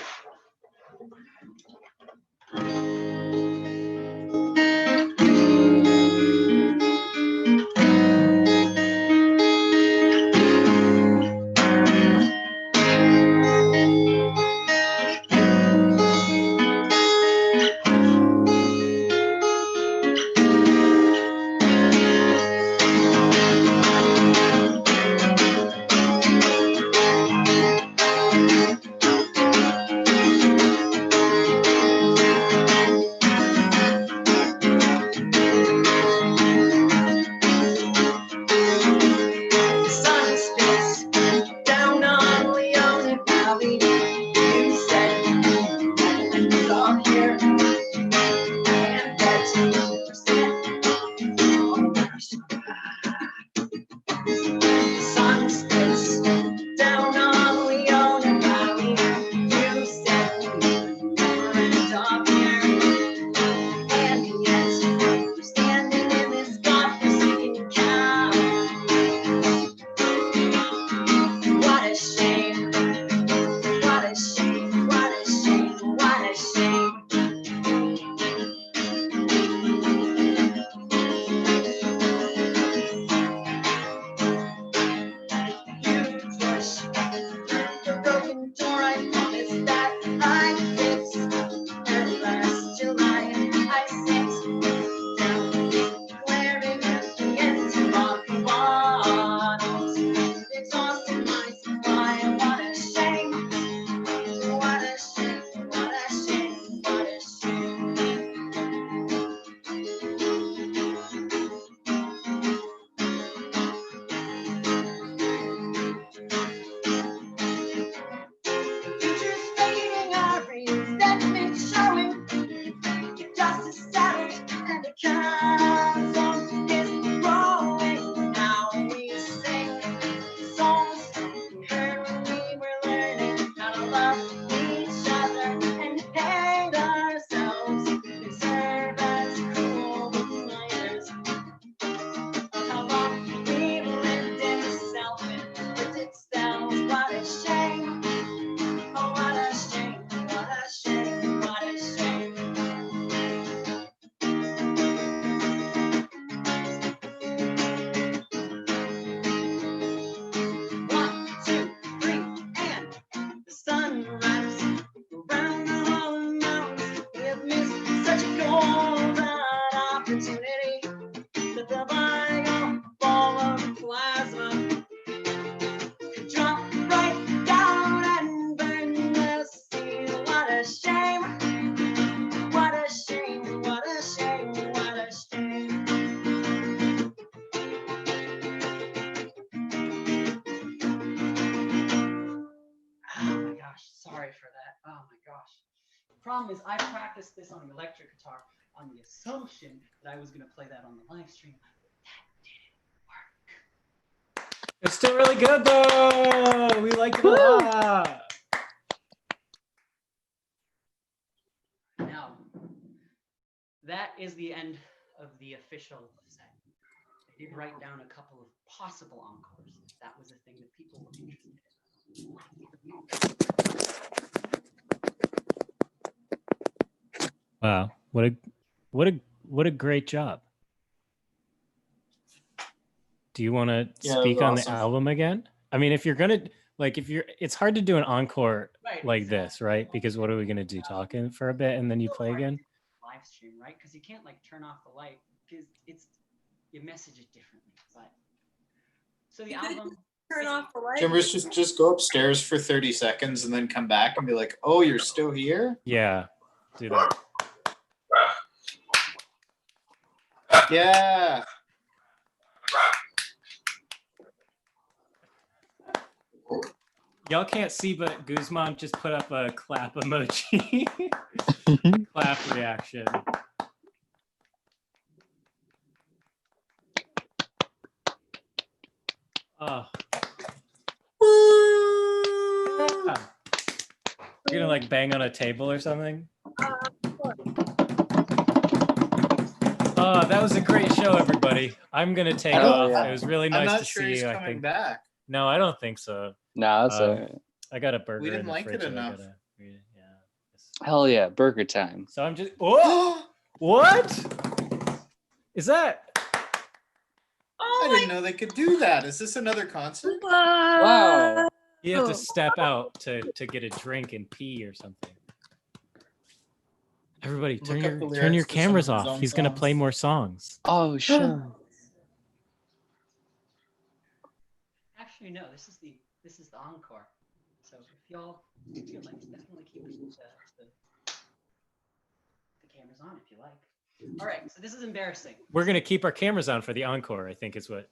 sorry for that. Oh my gosh. The problem is I practiced this on the electric guitar on the assumption that I was going to play that on the live stream. It's still really good though. We liked it a lot. Now, that is the end of the official set. I did write down a couple of possible encores. If that was a thing that people were interested in. Wow, what a great job. Do you want to speak on the album again? I mean, if you're gonna it's hard to do an encore like this, right? Because what are we gonna do? Talking for a bit and then you play again? Live stream, right? Because you can't like turn off the light because you message it differently. But so the album. Turn off the light. Timbers, just go upstairs for 30 seconds and then come back and be like, "Oh, you're still here?" Yeah, do that. Yeah. Y'all can't see, but Guzman just put up a clap emoji. Clap reaction. Oh. Yeah. You're gonna like bang on a table or something? Oh, that was a great show, everybody. I'm gonna take off. Yeah. It was really I'm nice not to sure see he's you. I coming think. back. No, I don't think so. No, that's all right. I got a burger. We didn't in the like it fridge that I enough. gotta- Hell yeah, burger time. So I'm just. Oh, what? Is that? I didn't know they could do that. Is this another concert? Wow. You have to step out to get a drink and pee or something. Everybody, Look turn up your the turn lyrics your to some cameras of his off. own He's gonna songs. play more songs. Oh, sure. Actually, no. This is the encore. So if y'all feel like, definitely keep the cameras on if you like. All right. So this is embarrassing. We're gonna keep our cameras on for the encore. I think is what.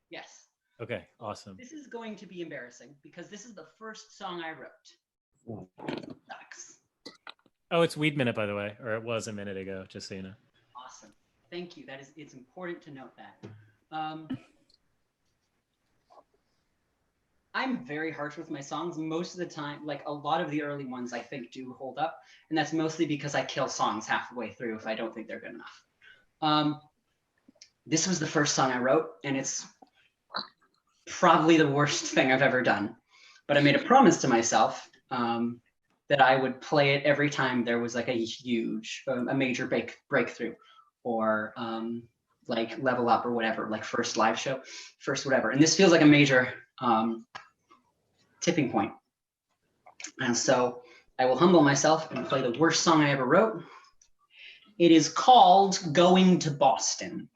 Yes. Okay, awesome. This is going to be embarrassing because this is the first song I wrote. Sucks. Oh, it's Weed Minute, by the way, or it was a minute ago. Just so you know. Awesome. Thank you. It's important to note that. I'm very harsh with my songs. Most of the time, like a lot of the early ones I think do hold up. And that's mostly because I kill songs halfway through if I don't think they're good enough. This was the first song I wrote, and it's probably the worst thing I've ever done. But I made a promise to myself that I would play it every time there was like a major breakthrough or like level up or whatever, like first live show, first whatever. And this feels like a major tipping point. And so I will humble myself and play the worst song I ever wrote. It is called Going to Boston.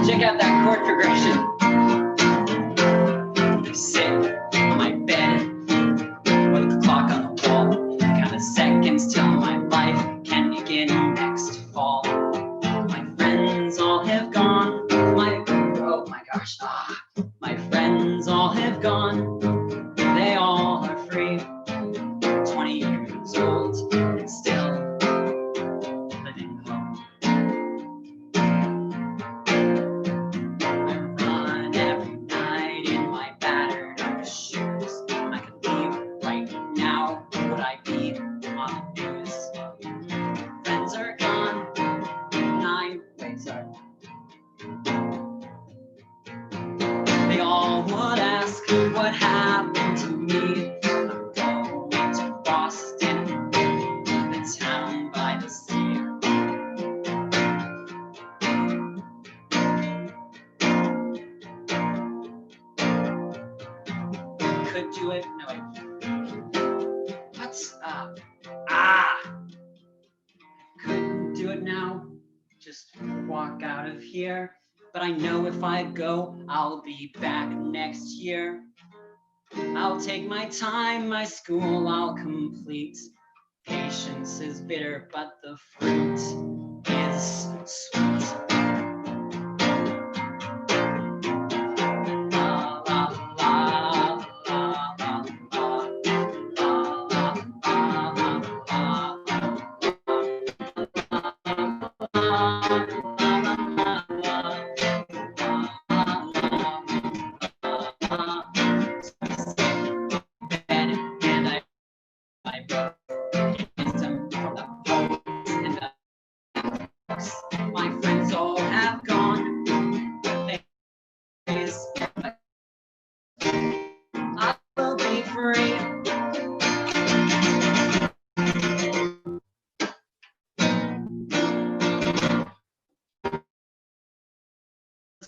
Check out that chord progression. Sit on my bed with the clock on the wall. Count the seconds till my life can begin next fall. My friends all have gone. Oh my gosh. My friends all have gone. They all are free. 20 years old and still living home. I run every night in my battered up shoes. I could leave right now. Would I be on the news? Friends are gone. They all would ask what happened to me. I'm going to Boston, the town by the sea. Could do it. No, wait. What's up? Could do it now. Just walk out of here. But I know if I go, I'll be back next year. I'll take my time, my school I'll complete. Patience is bitter, but the fruit is sweet.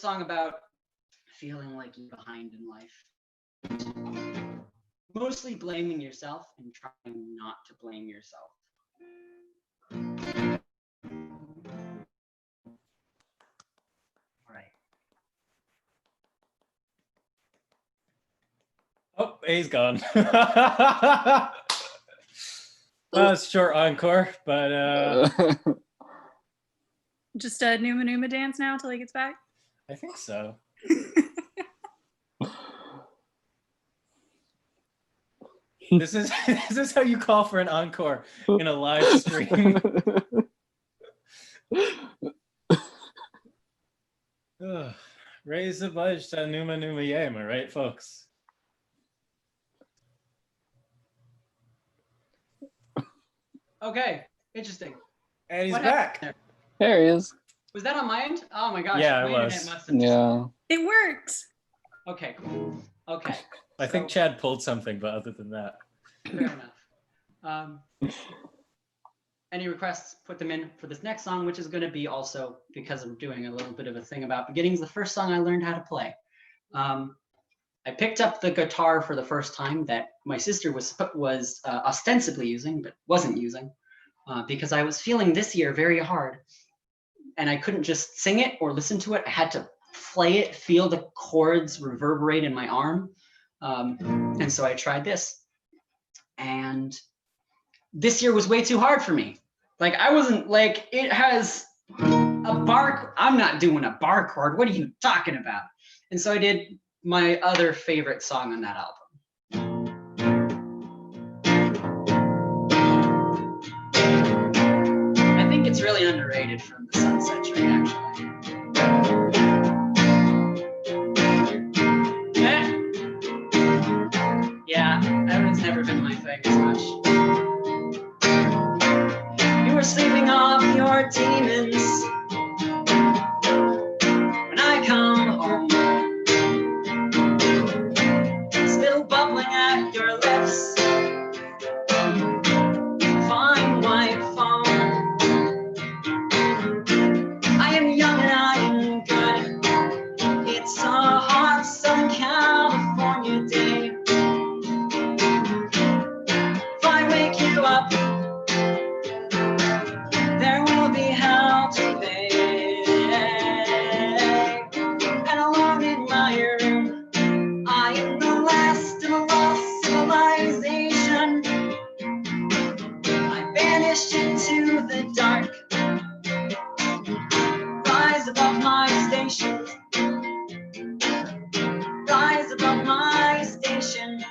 song about feeling like you're behind in life. Mostly blaming yourself and trying not to blame yourself. All right. Oh, A's gone. It's short encore, but Just a Numa Numa dance now until he gets back. I think so. This is how you call for an encore in a live stream. Ugh. Raise the budge to Numa Numa Yay, am I right, folks? Okay, interesting. And he's What back. happened There he is. Was that on my end? Oh my gosh. Yeah, my it internet was. must have Yeah. It worked. Okay, cool. Okay. I think Chad pulled something, but other than that. Fair enough. Any requests, put them in for this next song, which is going to be also, because I'm doing a little bit of a thing about beginnings, the first song I learned how to play. I picked up the guitar for the first time that my sister was ostensibly using, but wasn't using, because I was feeling this year very hard. And I couldn't just sing it or listen to it. I had to play it, feel the chords reverberate in my arm. And so I tried this. And this year was way too hard for me. Like, I wasn't like, it has a bar. I'm not doing a bar chord. What are you talking about? And so I did my other favorite song on that album. I think it's really underrated from the Sunset Tree, actually. Yeah, Evan's never been my thing as much. You were sleeping off your demons when I come home, still bubbling at your lips, fine white foam. I am young and I am good. It's a hot Southern California day. If I wake you up, there will be hell to pay. And alone in my room, I am the last of a lost civilization. I vanished into the dark, rise above my station, rise above my station.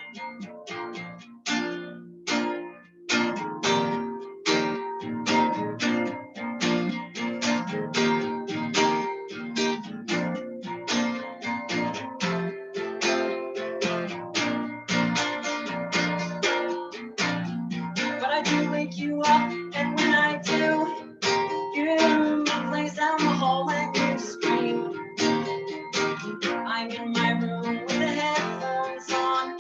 But I do wake you up, and when I do, you place down the hole and you scream. I'm in my room with the headphones on,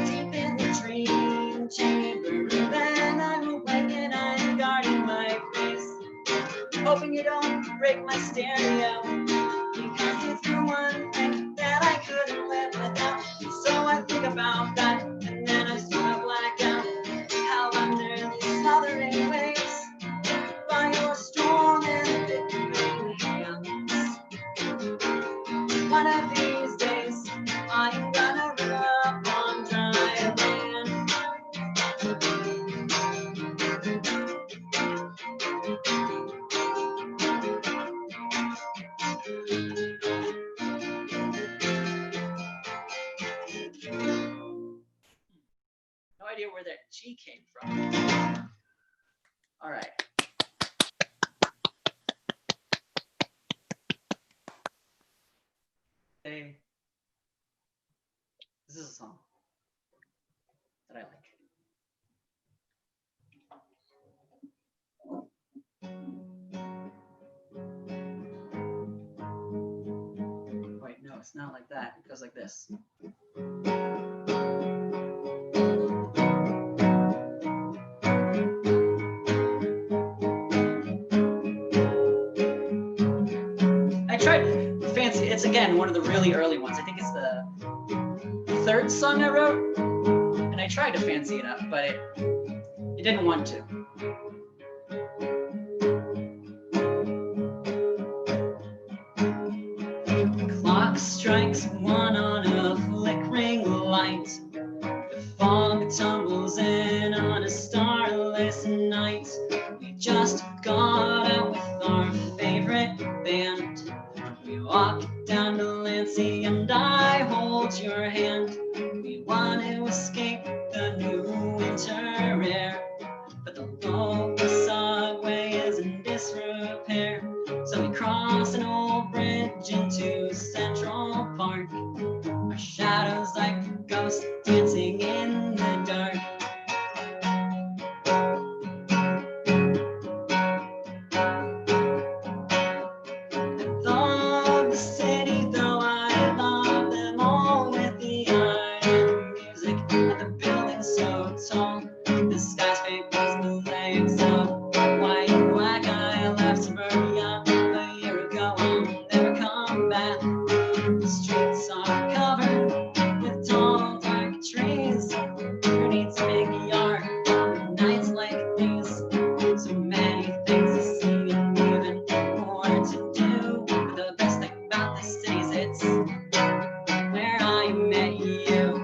deep in the dream chamber. Then I'm awake and I'm guarding my face, hoping you don't break my stereo, because it's the one thing that I couldn't live without. So I think about that, and then I sort of black out. How under these smothering waves, by your strong and thickening hands. One of these days, I'm gonna run up on dry land. No idea where that G came from. All right. Hey, this is a song that I like. Wait, no, it's not like that. It goes like this. I tried again, one of the really early ones. I think it's the third song I wrote, and I tried to fancy it up, but it didn't want to. The clock strikes one on a flickering light. The fog tumbles in on a starless night. We just got out with our favorite band. We walk down to Lansing and I hold your hand. We want to escape the new winter air, but the local subway is in disrepair. So we cross an old bridge into Central Park. Our shadows like ghosts dancing in the dark. I love the city, though I love them all, with the art and the music and the buildings so tall. The skyscrapers, mosaics of white and black. I left suburbia a year ago, I'll never come back. The streets are covered with tall, dark trees. Who needs a big yard on nights like these? So many things to see and even more to do. But the best thing about this city is it's where I met you.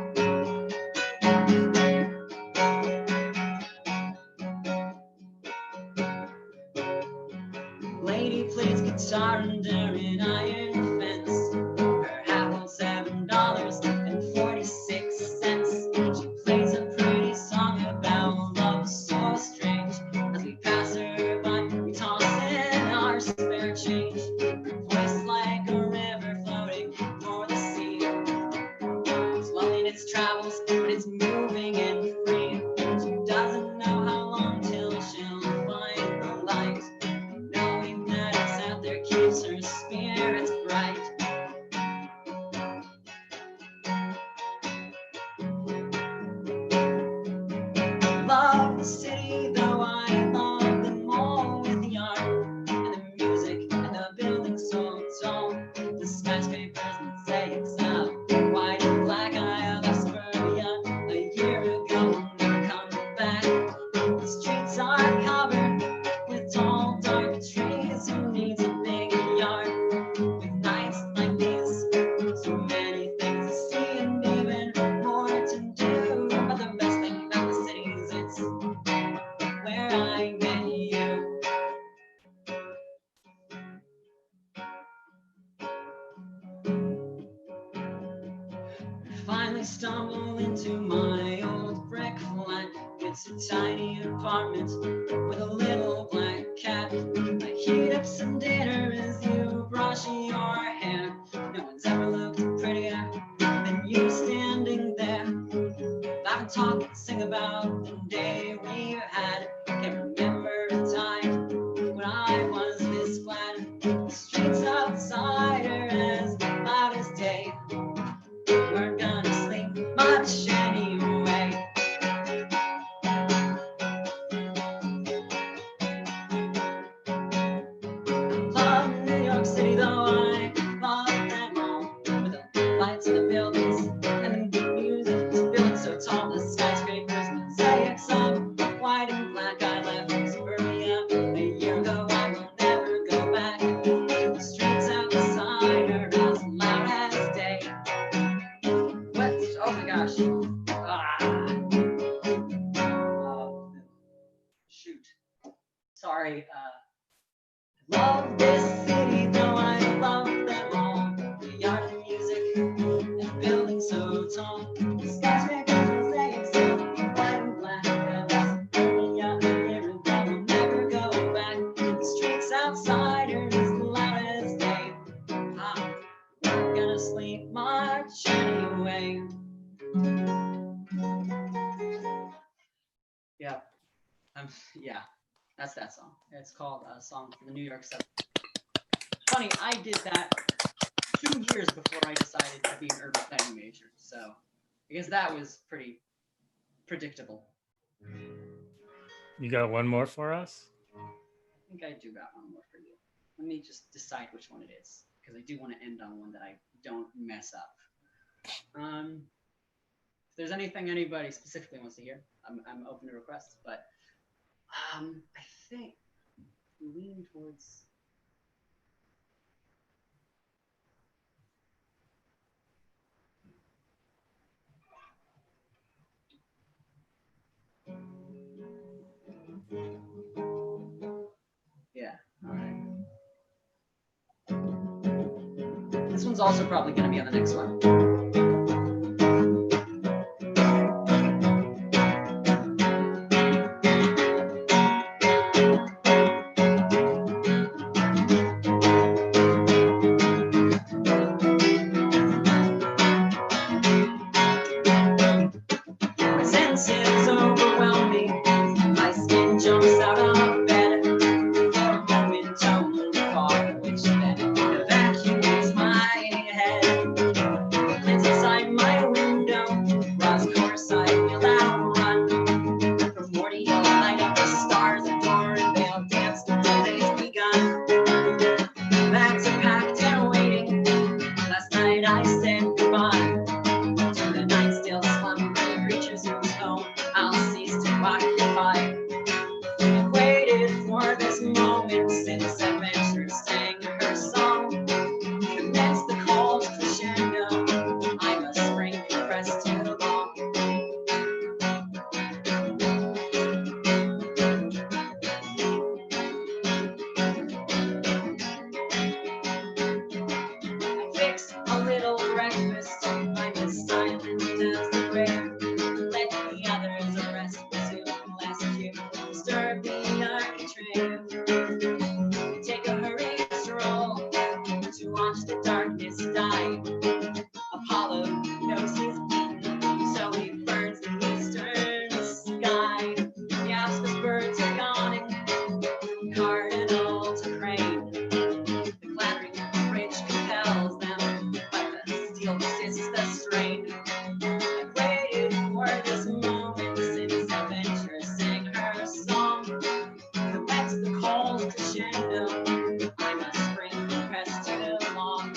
Lady plays guitar under an iron fence. Her hat was $7.46. She plays a pretty song about love so strange. As we pass her by, we toss in our spare change. Her voice like a river floating for the sea. Its loneliness travels, but it's moving and free. She doesn't know how long till she'll find the light. Knowing that it's out there keeps her spirits bright. Love the city, though I love them all, with the art and the music and the buildings so tall. The skyscrapers, mosaics of white and black. I left suburbia a year ago, never coming back. The streets are covered with tall, dark trees. Who needs a big yard with nights like these? So many things to see and even more to do. But the best thing about the city is it's where I met you. Finally stumble into my old brick flat. It's a tiny apartment with a little black cat. I heat up some dinner as you brush your hair. No one's ever looked prettier than you standing there. Laugh and talk and sing about the day we had. Can't remember a time when I was this glad. The streets outside are as loud as day. We're gonna sleep much anyway. Love New York City, though I love them all, with the lights and the buildings and the music. The buildings so tall, the skyscrapers, mosaics of white and black. I left suburbia a year ago, I will never go back. The streets outside are as loud as day. What? Oh my gosh. Shoot. Sorry. Love this city, though I love them all. The art and music and the buildings so tall. The skyscrapers, mosaics of white and black. I left suburbia a year ago, I'll never go back. The streets outside are as loud as day. We're gonna sleep much anyway. Yeah. Yeah, that's that song. It's called a song for the New York Subway. Funny, I did that 2 years before I decided to be an urban planning major, so I guess that was pretty predictable. You got one more for us? I think I do got one more for you. Let me just decide which one it is, because I do want to end on one that I don't mess up. If there's anything anybody specifically wants to hear, I'm open to requests, but I think leaning towards. Yeah, all right. This one's also probably going to be on the next one. My senses overwhelm me. My skin jumps out of bed. For a moment, only far, which then evacuates my head. It's inside my window. Lost course, I feel outrun. Primordial light of the stars adore and they'll dance till day's begun. Bags are packed and waiting. Last night I said goodbye to the night still slumbering creatures whose home I'll cease to occupy. I've waited for this moment since adventure sang her song. Commence the calls crescendo. I'm a spring pressed too long. I fix a little breakfast. I'm as silent as the grave. Let the others rest, resume lest you disturb the architrave. Take a hurried stroll to watch the darkness die. Apollo knows he's beaten, so he burns the eastern sky. The Aspas birds are yawning, from cardinal to crane. The clattering bridge compels them, but the steel resists the strain. I've waited for this moment since adventure sang her song. Commence the calls crescendo. I must spring pressed too long.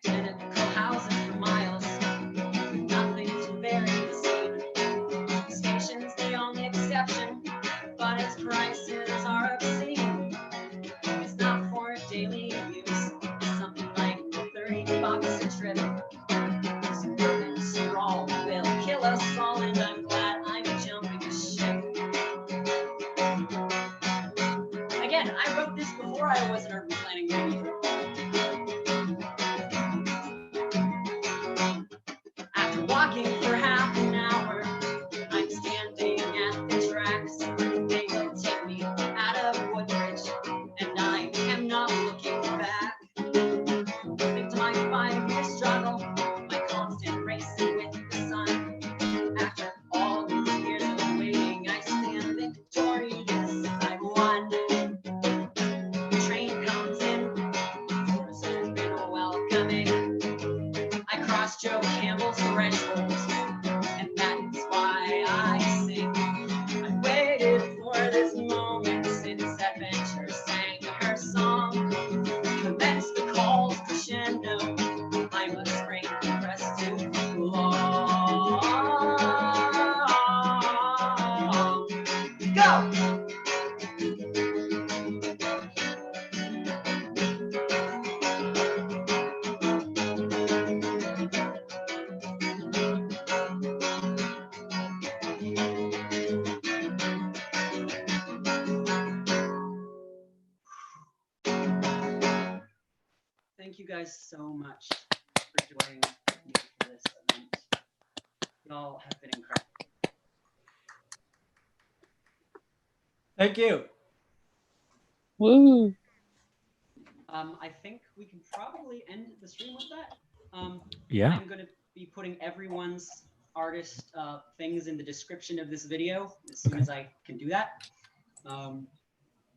Identical houses for miles, nothing to vary the scene. The station's the only exception, but its prices are obscene. It's not for daily use, it's something like $30 a trip. Suburban sprawl will kill us all, and I'm glad I'm jumping ship. Again, I wrote this before I was an urban planning manager. After walking for half an hour, I'm standing at the tracks. They will take me out of Woodbridge, and I am not looking back. Think to my 5-year struggle, my constant racing with the sun. After all these years of waiting, I stand victorious. I've won. The train comes in, doors open welcoming. I cross Joe Campbell's threshold, and that's why I sing. I've waited for this moment since adventure sang her song. Commence the calls crescendo. I must spring pressed too long. Go! Thank you guys so much for joining me for this event. Y'all have been incredible. Thank you. Woo! I think we can probably end the stream with that. Yeah. I'm going to be putting everyone's artist things in the description of this video as soon as I can do that.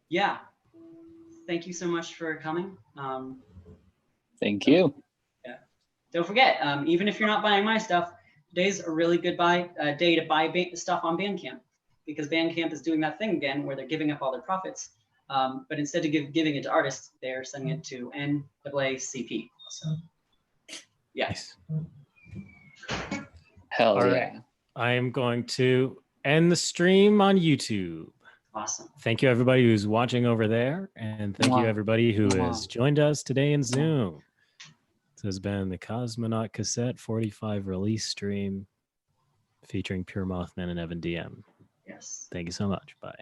Yeah. thank you so much for coming. Thank you. Yeah. Don't forget, even if you're not buying my stuff, today's a really good day to buy stuff on Bandcamp, because Bandcamp is doing that thing again where they're giving up all their profits. But instead of giving it to artists, they're sending it to NAACP. So, yes. Hell All yeah. right. I am going to end the stream on YouTube. Awesome. Thank you, everybody who's watching over there. And thank you, everybody who has joined us today in Zoom. This has been the Cosmonaut Cassette 45 release stream featuring Pure Mothman and Evan Diem. Yes. Thank you so much. Bye.